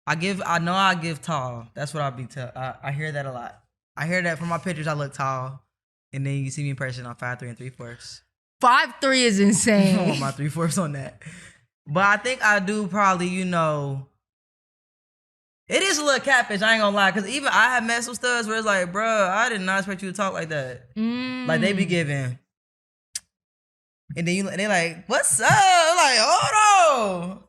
I know I give tall. That's what I'll be I hear that a lot. I hear that from my pictures, I look tall. And then you see me in person on 5'3" and 3/4. 5'3" is insane. I want my 3/4 on that. But I think I do probably, it is a little catfish, I ain't gonna lie. Cause even I have met some studs where it's like, bruh, I did not expect you to talk like that. Like they be giving. And then they like, what's up? I'm like, hold on.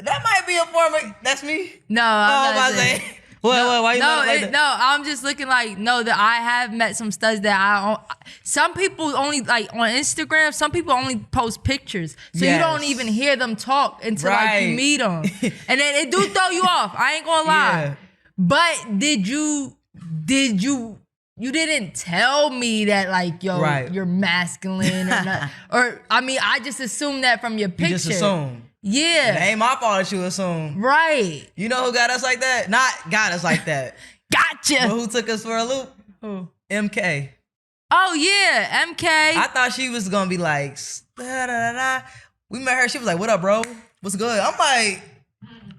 That might be a form of, that's me? No, I'm not saying. Why you like that? No, I'm just looking like, that I have met some studs that some people only, like on Instagram, some people only post pictures. So you don't even hear them talk until like you meet them. And then it do throw you off. I ain't gonna lie. Yeah. But did you didn't tell me that like, you're masculine or I mean, I just assumed that from your picture. You just assume. Yeah. It ain't my fault that you assume. Right. You know who got us like that? Not got us like that. Gotcha. But who took us for a loop? Who? MK. Oh, yeah. MK. I thought she was going to be like, da-da-da-da. We met her. She was like, what up, bro? What's good? I'm like,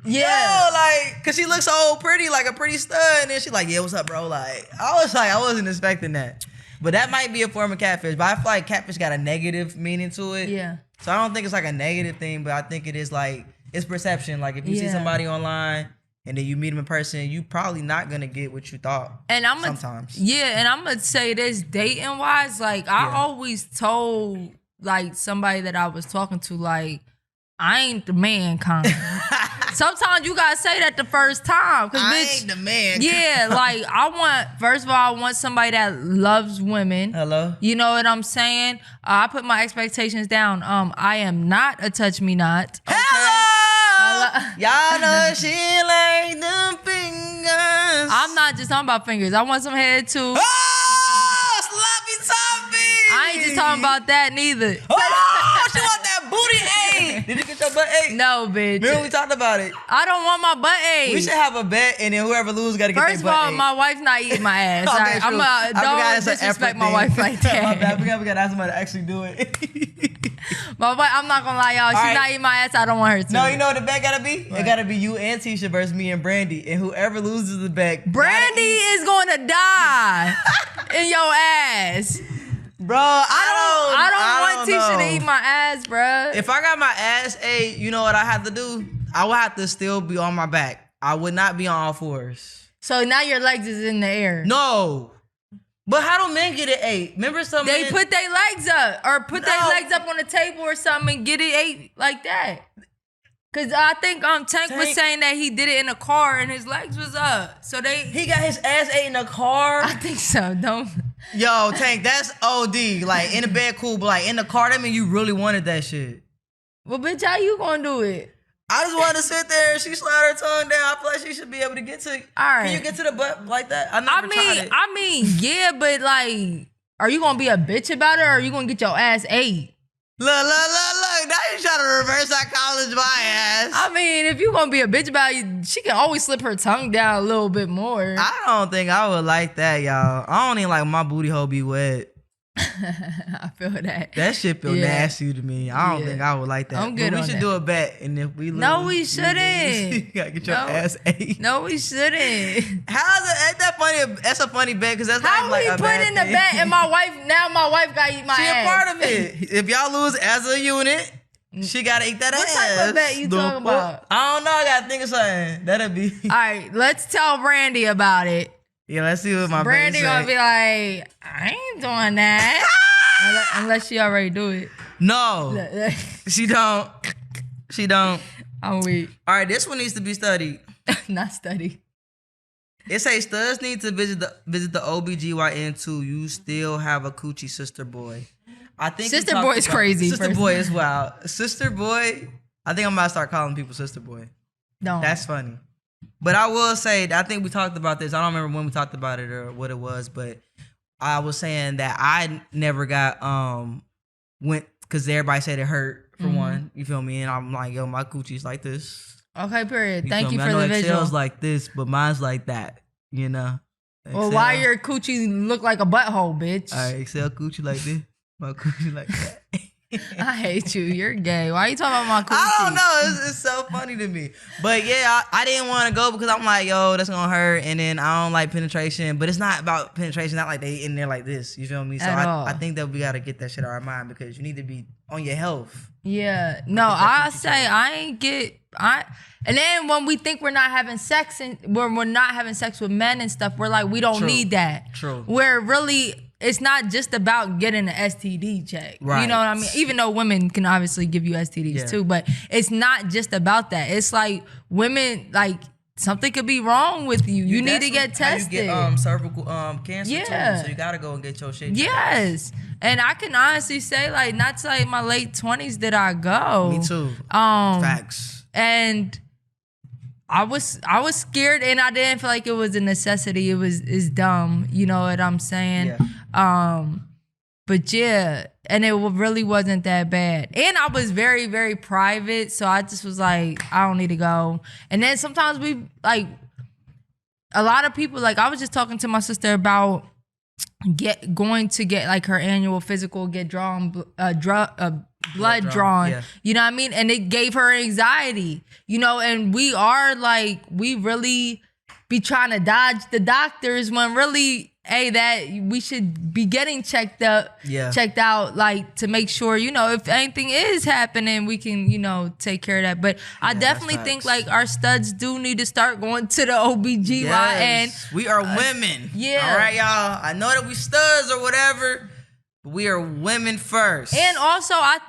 yo, like, because she looks so pretty, like a pretty stud. And then she's like, yeah, what's up, bro? Like, I wasn't expecting that. But that might be a form of catfish. But I feel like catfish got a negative meaning to it. Yeah. So I don't think it's like a negative thing, but I think it is like, it's perception. Like if you see somebody online and then you meet them in person, you probably not gonna get what you thought. And sometimes. And I'm gonna say this, dating wise, like I always told like somebody that I was talking to, like, I ain't the man kind. Sometimes you gotta say that the first time. Cause I bitch, ain't the man. Yeah, like first of all, I want somebody that loves women. Hello? You know what I'm saying? I put my expectations down. I am not a touch me not. Okay? Hello! Y'all know she like them fingers. I'm not just talking about fingers. I want some head too. Oh, sloppy toppy. I ain't just talking about that neither. Oh, she want that booty. Hey, did you get your butt ate? No, bitch. Remember we talked about it? I don't want my butt ate. We should have a bet, and then whoever loses got to get First their of butt all, ate. my wife's not eating my ass. Okay, Right? true. Don't it's an disrespect effort my thing. wife like that. My bad. We got to ask somebody to actually do it. My wife, I'm not gonna lie, y'all. She's All right. not eating my ass. I don't want her to. No, you know what the bet gotta be? What? It gotta be you and Tisha versus me and Brandy, and whoever loses the bet, Brandy is going to die in your ass. Bro, I don't want Tisha know. to eat my ass, bro. If I got my ass ate, you know what I have to do? I would have to still be on my back. I would not be on all fours. So now your legs is in the air. No. But how do men get it ate? Remember some They men, put their legs up or put their No. legs up on the table or something and get it ate like that. Cause I think Tank was saying that he did it in a car and his legs was up. So he got his ass ate in a car? I think so. Don't. Yo, Tank, that's OD. Like, in the bed, cool, but like in the car, that mean you really wanted that shit. Well, bitch, how you gonna do it? I just wanted to sit there and she slide her tongue down. I feel like she should be able to get to. All right. Can you get to the butt like that? I never tried it. I mean, yeah, but like, are you gonna be a bitch about it or are you gonna get your ass ate? Look. Now you trying to reverse psychology my ass. I mean, if you gonna be a bitch about it, she can always slip her tongue down a little bit more. I don't think I would like that, y'all. I don't even like my booty hole be wet. I feel that. That shit feel nasty to me. I don't think I would like that. I'm good But on we should that. do a bet, and if we lose, No, we shouldn't. you gotta get your ass ate. No, we shouldn't. How's it? Ain't that funny? That's a funny bet because that's How not like we a put bad in the thing. bet and my wife gotta eat my She ass. a part of it. If y'all lose as a unit, she gotta eat that What ass. type of bet you talking about? I don't know. I gotta think of something. That'll be. All right, let's tell Brandy about it. Yeah, let's see what my Brandy bet gonna say. be like, I ain't doing that. Unless she already do it. No, she don't. She don't. I'm weak. All right, this one needs to be studied. Not study. It says studs need to visit the OBGYN too. You still have a coochie sister boy. I think Sister boy is crazy. Sister boy is wild. Sister boy. I think I'm about to start calling people sister boy. No. That's funny. But I will say, I think we talked about this. I don't remember when we talked about it or what it was, but I was saying that I never got went because everybody said it hurt for one. You feel me? And I'm like, yo, my coochie's like this. Okay, period. You Thank feel you me? for I know the it visual. feels like this, but mine's like that. You know. Well, why your coochie look like a butthole, bitch? All right, Excel coochie like this. My coochie like that. I hate you. You're gay. Why are you talking about my coochie? I don't know. It's so funny to me. But yeah, I didn't want to go because I'm like, yo, that's gonna hurt. And then I don't like penetration. But it's not about penetration. Not like they in there like this. You feel me? So I think that we gotta get that shit out of our mind because you need to be on your health. Yeah. No, I say I ain't get. And then when we think we're not having sex and when we're not having sex with men and stuff, we're like, we don't need that. True. Where really, it's not just about getting an STD check. Right. You know what I mean? Even though women can obviously give you STDs too, but it's not just about that. It's like women, like something could be wrong with you. You need to get tested. You get cervical cancer too. So you gotta go and get your shit checked. Yes. And I can honestly say, like, not to like my late 20s did I go. Me too. Facts. And I was scared and I didn't feel like it was a necessity. It's dumb. You know what I'm saying? Yeah. But yeah, and it really wasn't that bad. And I was very, very private. So I just was like, I don't need to go. And then sometimes we like a lot of people, like I was just talking to my sister about going to get like her annual physical, get blood drawn. Yeah. You know what I mean? And it gave her anxiety, you know, and we really be trying to dodge the doctors when really that we should be getting checked out, like to make sure, you know, if anything is happening, we can, you know, take care of that. But I definitely think like our studs do need to start going to the OBGYN. Yes. We are women. Yeah. All right, y'all. I know that we studs or whatever. We are women first. And also, I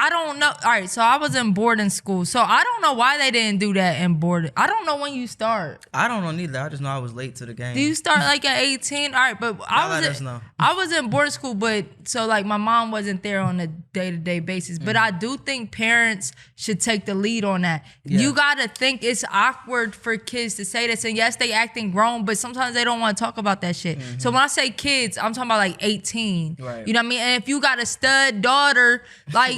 don't know. All right, so I was in boarding school. So I don't know why they didn't do that in boarding. I don't know when you start. I don't know neither. I just know I was late to the game. Do you start like at 18? All right, but I was in boarding school, but so like my mom wasn't there on a day-to-day basis. But I do think parents should take the lead on that. Yeah. You gotta think it's awkward for kids to say this. And yes, they acting grown, but sometimes they don't want to talk about that shit. Mm-hmm. So when I say kids, I'm talking about like 18. Right. You know what I mean? And if you got a stud daughter, like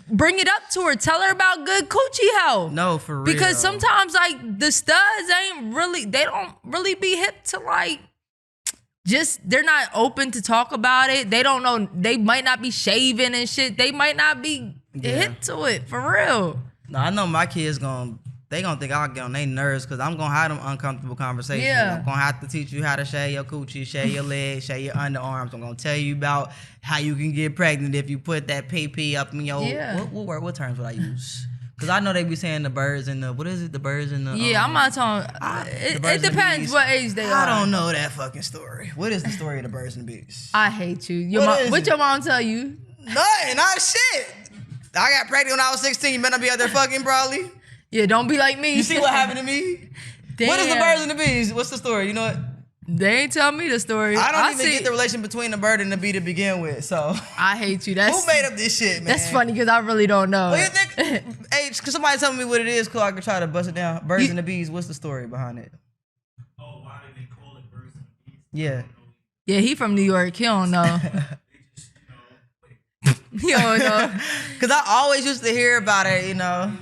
bring it up to her. Tell her about good coochie health. No, for real. Because sometimes like the studs they don't really be hip to like, they're not open to talk about it. They don't know, they might not be shaving and shit. They might not be hip to it, for real. No, I know my kids they gonna think I'll get on their nerves because I'm gonna have them uncomfortable conversations. Yeah. I'm gonna have to teach you how to shave your coochie, shave your legs, shave your underarms. I'm gonna tell you about how you can get pregnant if you put that PP up in your... Yeah. What terms would I use? Because I know they be saying the birds and the... What is it? The birds and the... Yeah, I'm not talking... It depends what age they are. I don't know that fucking story. What is the story of the birds and the bees? I hate you. What your mom tell you? Nothing. Not shit. I got pregnant when I was 16. You better not be out there fucking probably. Yeah, don't be like me. You see what happened to me? Damn. What is the birds and the bees? What's the story? You know what? They ain't tell me the story. I don't even get the relation between the bird and the bee to begin with, so. I hate you. Who made up this shit, man? That's funny because I really don't know. What do you think? Hey, could somebody tell me what it is? Cool, I can try to bust it down. Birds and the bees, what's the story behind it? Oh, why did they call it birds and the bees? Yeah. Yeah, he from New York. He don't know. He don't know. Because I always used to hear about it, you know.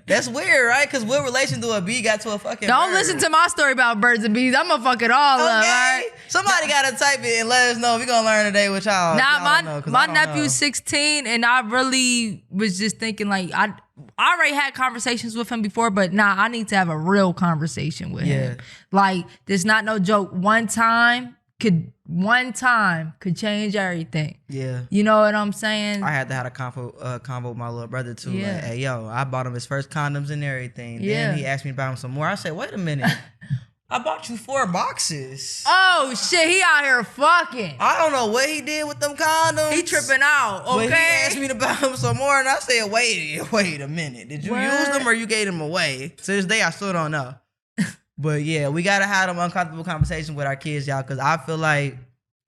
That's weird, right? Because what relation do a bee got to a fucking Don't bird? listen to my story about birds and bees. I'm going to fuck it all up, all right? Somebody got to type it and let us know. We're going to learn today with y'all. Nah, my nephew's 16, and I really was just thinking, like, I already had conversations with him before, but I need to have a real conversation with him. Like, there's not no joke. One time could change everything. Yeah. You know what I'm saying? I had to have a convo with my little brother too. Yeah. Like, hey, yo, I bought him his first condoms and everything. Yeah. Then he asked me to buy him some more. I said, wait a minute. I bought you 4 boxes. Oh, shit. He out here fucking. I don't know what he did with them condoms. He tripping out, okay? But he asked me to buy him some more, and I said, wait a minute. Did you use them or you gave them away? To this day, I still don't know. But yeah, we got to have them uncomfortable conversations with our kids, y'all, because I feel like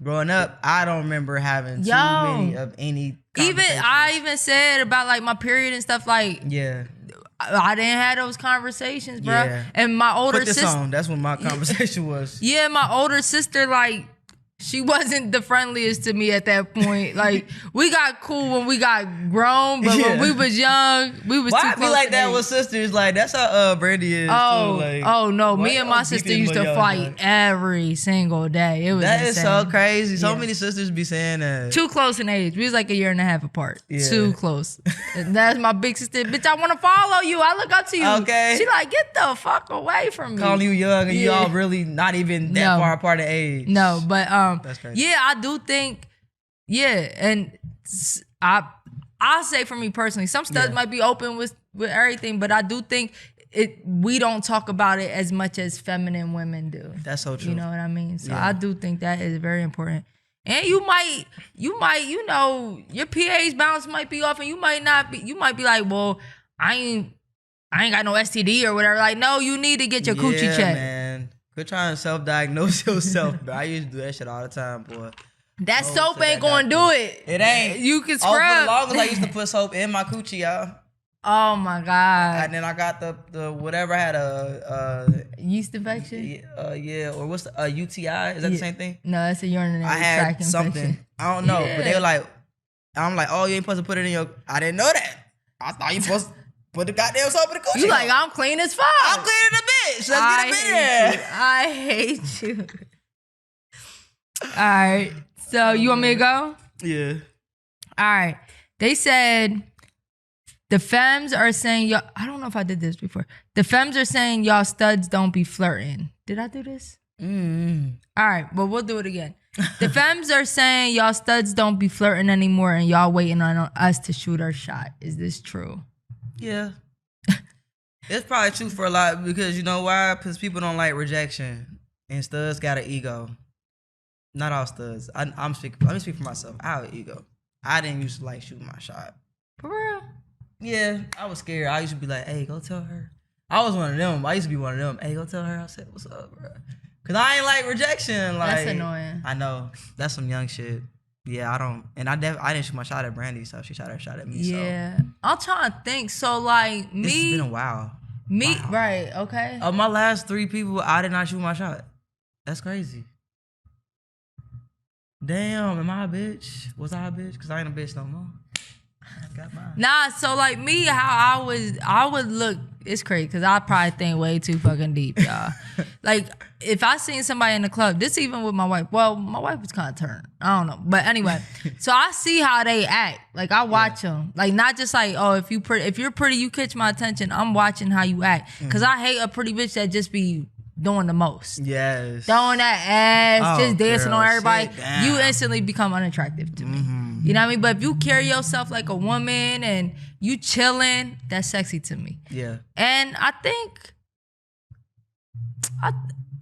growing up, I don't remember having too many of any I even said about like my period and stuff, like, yeah, I didn't have those conversations, bro. Yeah. And my older sister... on. That's what my conversation was. Yeah, my older sister, like, she wasn't the friendliest to me at that point. Like, we got cool when we got grown, but when we was young, we was too close. Why I be like that with sisters? Like, that's how Brandy is. Oh, too. Like, no. Me and my sister used to fight every single day. It was insane. Is so crazy. So many sisters be saying that. Too close in age. We was like a year and a half apart. Yeah. Too close. And that's my big sister. Bitch, I want to follow you. I look up to you. Okay. She like, get the fuck away from me. Calling you young and you all really not even that far apart in age. No, but that's crazy. Yeah, I do think, and I'll say for me personally, some studs might be open with everything, but I do think we don't talk about it as much as feminine women do. That's so true. You know what I mean? So I do think that is very important. And you might, you know, your pH balance might be off, and you might be like, well, I ain't got no STD or whatever. Like, no, you need to get your coochie checked. Man. Quit trying to self-diagnose yourself, bro. I used to do that shit all the time, boy. That soap ain't gonna do it. It ain't. You can scrub. For the longest, I used to put soap in my coochie, y'all. Oh my God. And then I got the whatever, I had a yeast infection? Or what's the UTI? Is that the same thing? No, that's a urinary tract infection. I had something. Infection. I don't know. Yeah. But they were like, I'm like, oh, you ain't supposed to put it in your... I didn't know that. I thought you supposed to put the goddamn soap in the coochie. You like, I'm clean as fuck. I'm clean as a bitch. Let's get up in here. I hate you. All right. So you want me to go? Yeah. All right. They said the femmes are saying y'all. I don't know if I did this before. The femmes are saying y'all studs don't be flirting. Did I do this? All right, but we'll do it again. The femmes are saying y'all studs don't be flirting anymore and y'all waiting on us to shoot our shot. Is this true? Yeah. It's probably true for a lot because you know why? Because people don't like rejection. And studs got an ego. Not all studs. I'm speaking. Let me speak for myself. I have an ego. I didn't used to like shooting my shot. For real? Yeah, I was scared. I used to be like, hey, go tell her. I was one of them. I used to be one of them. Hey, go tell her I said, what's up, bro? Because I ain't like rejection. Like, That's annoying. I know. That's some young shit. Yeah, I don't. And I didn't shoot my shot at Brandy, so she shot her shot at me. Yeah. I'm trying to think. So, like, So. It's been a while. Wow. Right, okay. Of my last 3 people, I did not shoot my shot. That's crazy. Damn, am I a bitch? Was I a bitch? Because I ain't a bitch no more. I got mine. Nah, so like me, how I would look, it's crazy because I probably think way too fucking deep, y'all. Like if I seen somebody in the club, this even with my wife. Well, my wife was kind of turned. I don't know, but anyway, so I see how they act. Like I watch them. Like not just like, oh, if you're pretty, you catch my attention. I'm watching how you act because I hate a pretty bitch that just be doing the most. Yes. Throwing that ass, just dancing girl, on everybody. sit down. You instantly become unattractive to me. You know what I mean? But if you carry yourself like a woman and you chilling, that's sexy to me. Yeah. And I think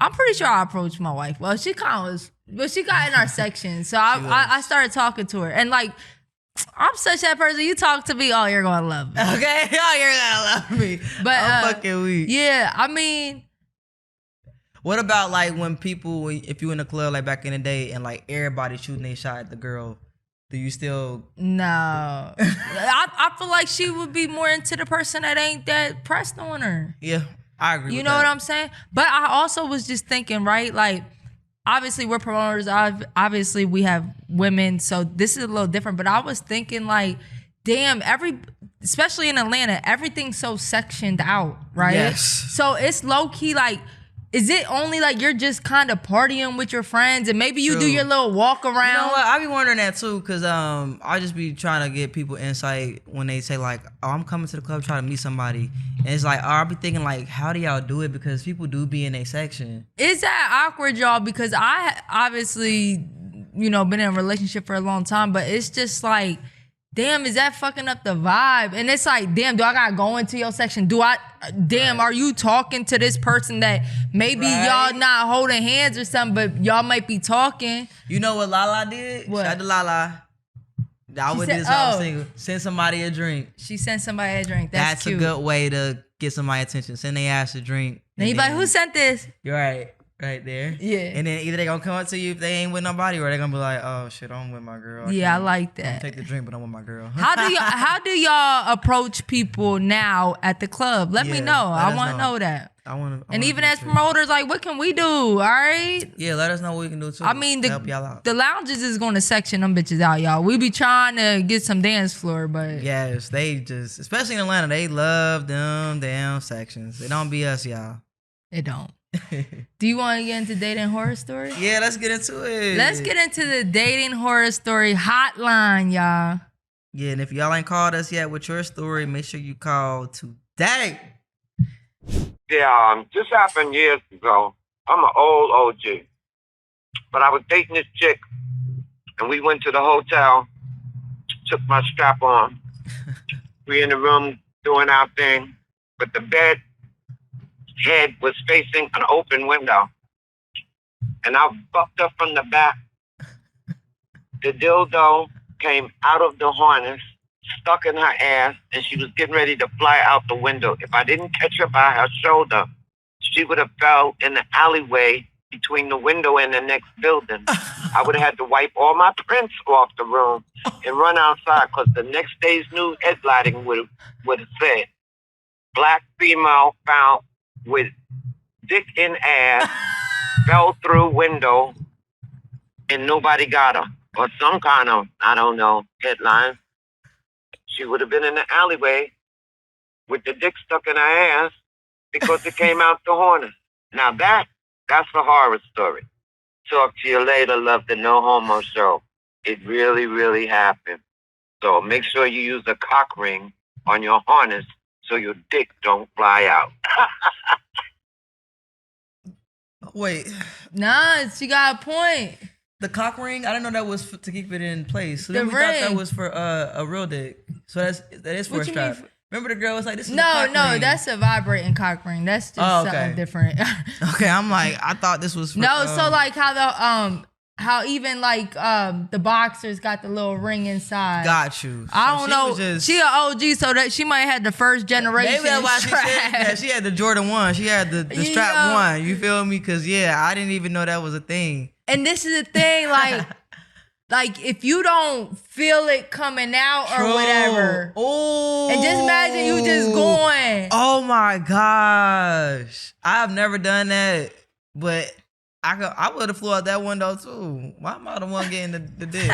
I'm pretty sure I approached my wife. Well, she kind of was, but she got in our section. So I started talking to her. And like, I'm such that person. You talk to me, oh, you're gonna love me. Okay, oh, you're gonna love me. But I'm fucking weak. Yeah, I mean, what about like when people, if you in a club like back in the day and like everybody shooting their shot at the girl, do you still? no. I feel like she would be more into the person that ain't that pressed on her. Yeah, I agree. You know what I'm saying? But I also was just thinking, right? Like, obviously we're promoters. Obviously we have women, so this is a little different. But I was thinking, like, damn, especially in Atlanta, everything's so sectioned out, right? Yes. So it's low key, like, is it only like you're just kind of partying with your friends and maybe you do your little walk around? You know what? I be wondering that too, cause I just be trying to get people insight when they say like, "Oh, I'm coming to the club trying to meet somebody," and it's like, I be thinking like, how do y'all do it? Because people do be in a section. Is that awkward, y'all? Because I obviously, been in a relationship for a long time, but it's just like, damn, is that fucking up the vibe? And it's like, damn, do I gotta go into your section? Are you talking to this person that maybe y'all not holding hands or something, but y'all might be talking? You know what Lala did? What? Shout out to Lala. I would do this when I was single. Send somebody a drink. She sent somebody a drink. That's That's cute. a good way to get somebody's attention. Send their ass a drink. And you like, who sent this? You're right there. Yeah. And then either they gonna come up to you if they ain't with nobody, or they gonna be like, oh shit, I'm with my girl. Yeah, I can't- like I'm that. take the drink, but I'm with my girl. How do y'all approach people now at the club? Let me Yeah, know. let I us want to know. know that. I want to. And even as promoters, like, what can we do? All right. Yeah, let us know what we can do too. I mean, to help y'all out. the lounges is going to section them bitches out, y'all. We be trying to get some dance floor, but Yes, they just, especially in Atlanta, they love them damn sections. They don't be us, y'all. it don't. Do you want to get into dating horror story? Yeah, let's get into it. Let's get into the dating horror story hotline, y'all. Yeah, and if y'all ain't called us yet with your story, make sure you call today. Yeah, this happened years ago. I'm an old OG. But I was dating this chick, and we went to the hotel, took my strap on. We in the room doing our thing, but the bed head was facing an open window. And I fucked her from the back. The dildo came out of the harness, stuck in her ass, and she was getting ready to fly out the window. If I didn't catch her by her shoulder, she would have fell in the alleyway between the window and the next building. I would have had to wipe all my prints off the room and run outside, because the next day's news headlining would have said, "Black female found with dick in ass, fell through window, and nobody got her." Or some kind of, I don't know, headline. She would have been in the alleyway with the dick stuck in her ass because it came out the harness. Now that's a horror story. Talk to you later, love the No Homo Show. It really, really happened. So make sure you use a cock ring on your harness so your dick don't fly out. Wait, Nah, she got a point. the cock ring? I didn't know that was to keep it in place. So then The we thought that ring. was for a real dick. So that is for What a you strap. mean Remember the girl was like, "This is a No, cock ring. that's a vibrating cock ring. That's just Oh, okay. something different. Okay, I'm like, I thought this was for, No, so like how even like the boxers got the little ring inside. got you. I So don't know. was just- She an OG, so that she might have had the first generation. Maybe that's why she strap. said that. She had the Jordan 1. She had the strap Yeah. 1. You feel me? Because, yeah, I didn't even know that was a thing. And this is the thing, like if you don't feel it coming out or True. whatever, Oh. and just imagine you just going. Oh, my gosh. I've never done that. But I would have flew out that window, too. Why am I the one getting the dick?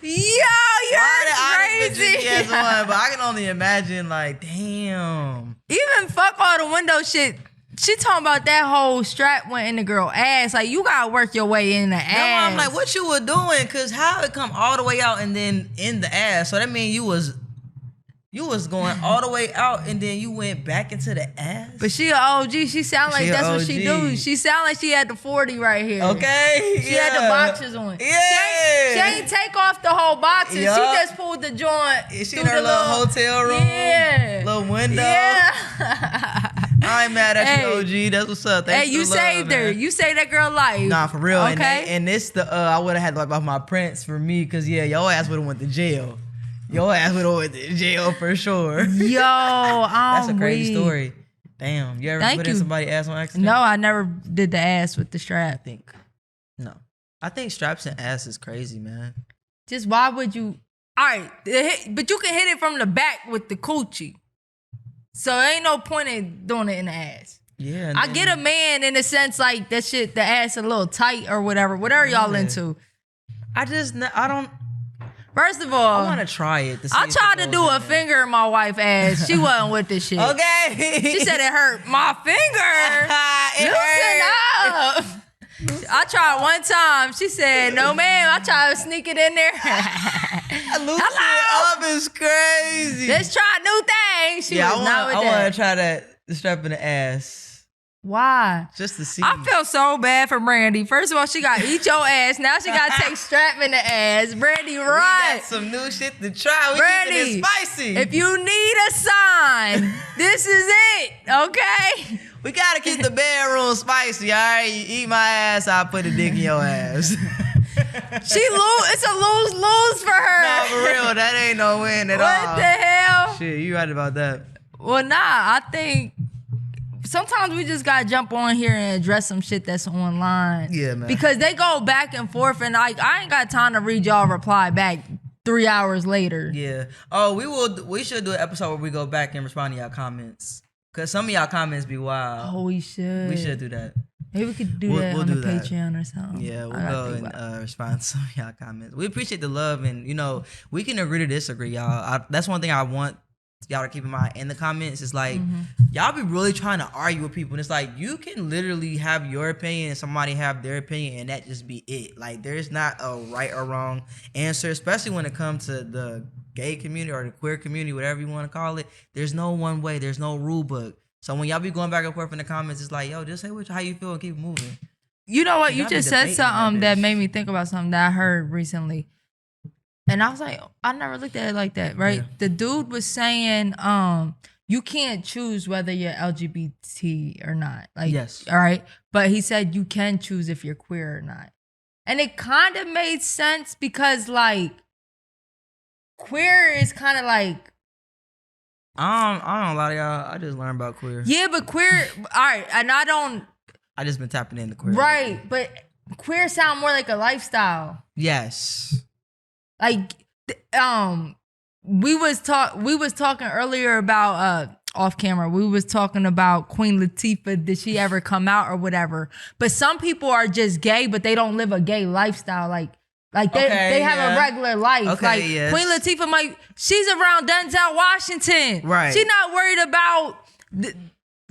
Yo, you're crazy. Yes, one, but I can only imagine, like, damn. Even fuck all the window shit. She talking about that whole strap went in the girl ass. Like, you gotta work your way in the That's ass. why I'm like, what you were doing? Because how it come all the way out and then in the ass? So that means you was going all the way out and then you went back into the ass? But she a OG. She sound like She a that's what she OG. do. She sound like she had the 40 right here. Okay. She had the boxers on. Yeah. She ain't take off the whole boxers. Yup. She just pulled the joint. Is she through in her the little hotel room? Yeah. Little window? Yeah. I ain't mad at Hey. you, OG. That's what's up. Hey, Thanks you for the love, saved her. man. You saved that girl life. Nah, for real. Okay. And this the I would have had to wipe off my prints for me because yeah, your ass would have went to jail. Your ass would have went to jail for sure. Yo, That's a I'm crazy weak. story. Damn, you ever Thank put in you. somebody's ass on accident? No, I never did the ass with the I strap. think no. I think straps and ass is crazy, man. Just why would you? All right, but you can hit it from the back with the coochie. So ain't no point in doing it in the ass. Yeah, and I then- get a man in the sense like that shit, the ass a little tight or whatever y'all Yeah. into. I don't. First of I all, want to try it. To see I if it tried to goes do in a there. finger in my wife's ass. She wasn't with this shit. Okay. She said it hurt my finger. It hurt. Loosen up. I tried one time. She said, no, ma'am. I tried to sneak it in there. Loosen it up is crazy. Let's try new things. She yeah, was not with I want that. to try that the strap in the ass Why? just to see. I feel so bad for Brandy. First of all, she got to eat your ass. Now she got to take strap in the ass. Brandy, We right. got some new shit to try. We Brandy, keeping it spicy. if you need a sign, this is it, okay? We gotta keep the bedroom spicy, all right? You eat my ass, I'll put a dick in your ass. It's a lose-lose for her. Nah, for real, that ain't no win at all. What the hell? Shit, you right about that. Well, nah, I think sometimes we just gotta jump on here and address some shit that's online. Yeah, man. Because they go back and forth, and like I ain't got time to read y'all reply back 3 hours later. Yeah. Oh, we should do an episode where we go back and respond to y'all comments. Cause some of y'all comments be wild. Oh, we should. We should do that. Maybe we could do We'll- that we'll on do the that. Patreon or something. Yeah, I we'll gotta go think and about it. respond to some of y'all comments. We appreciate the love, and we can agree to disagree, y'all. That's one thing I want y'all to keep in mind in the comments. Is like y'all be really trying to argue with people, and it's like you can literally have your opinion and somebody have their opinion, and that just be it. Like there's not a right or wrong answer, especially when it comes to the gay community or the queer community, whatever you want to call it. There's no one way. There's no rule book. So when y'all be going back and forth in the comments, it's like, yo, just say how you feel and keep moving. You know what? You Y'all be just said debating that something that bitch. made me think about something that I heard recently. And I was like, I never looked at it like that, right? Yeah. The dude was saying, you can't choose whether you're LGBT or not. Like, Yes. all right. But he said you can choose if you're queer or not. And it kind of made sense because, like, queer is kind of like, I don't lie to y'all. I just learned about queer. yeah, but queer, all right. And I don't, I just been tapping into queer. right. But queer sound more like a lifestyle. Yes. Like we was talking earlier about off camera. We was talking about Queen Latifah. Did she ever come out or whatever? But some people are just gay, but they don't live a gay lifestyle. Like they have a regular life. Okay, like yes. Queen Latifah she's around Denzel Washington. Right. She's not worried about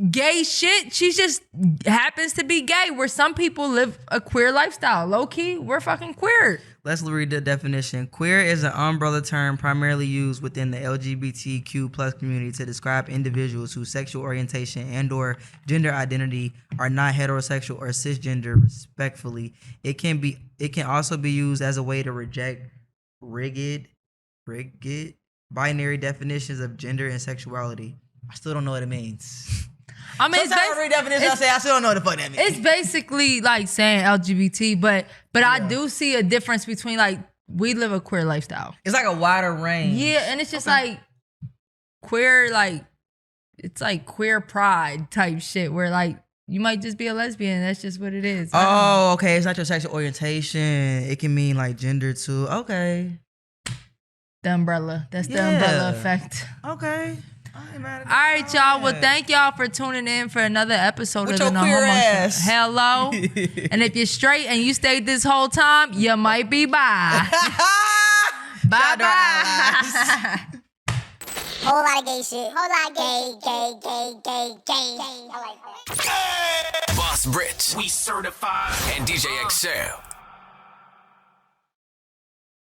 gay shit. She just happens to be gay, where some people live a queer lifestyle. Low key, we're fucking queer. Let's read the definition. Queer is an umbrella term primarily used within the LGBTQ plus community to describe individuals whose sexual orientation and or gender identity are not heterosexual or cisgender, respectfully. It can also be used as a way to reject rigid binary definitions of gender and sexuality. I still don't know what it means. I mean, sometimes I read definitions, I say I still don't know what the fuck that means. It's basically like saying LGBT, but I do see a difference between like we live a queer lifestyle. It's like a wider range. Yeah, and it's just like queer, like it's like queer pride type shit where like you might just be a lesbian. That's just what it is. Oh, okay. It's not your sexual orientation. It can mean like gender too. Okay. The umbrella. That's the umbrella effect. Okay. All right, y'all. Well, thank y'all for tuning in for another episode with of the your queer ass. Hello. And if you're straight and you stayed this whole time, you might be bye. Bye. Whole lot of gay shit. Whole lot of gay. I like that. Boss Rich. We certified. And DJ XL.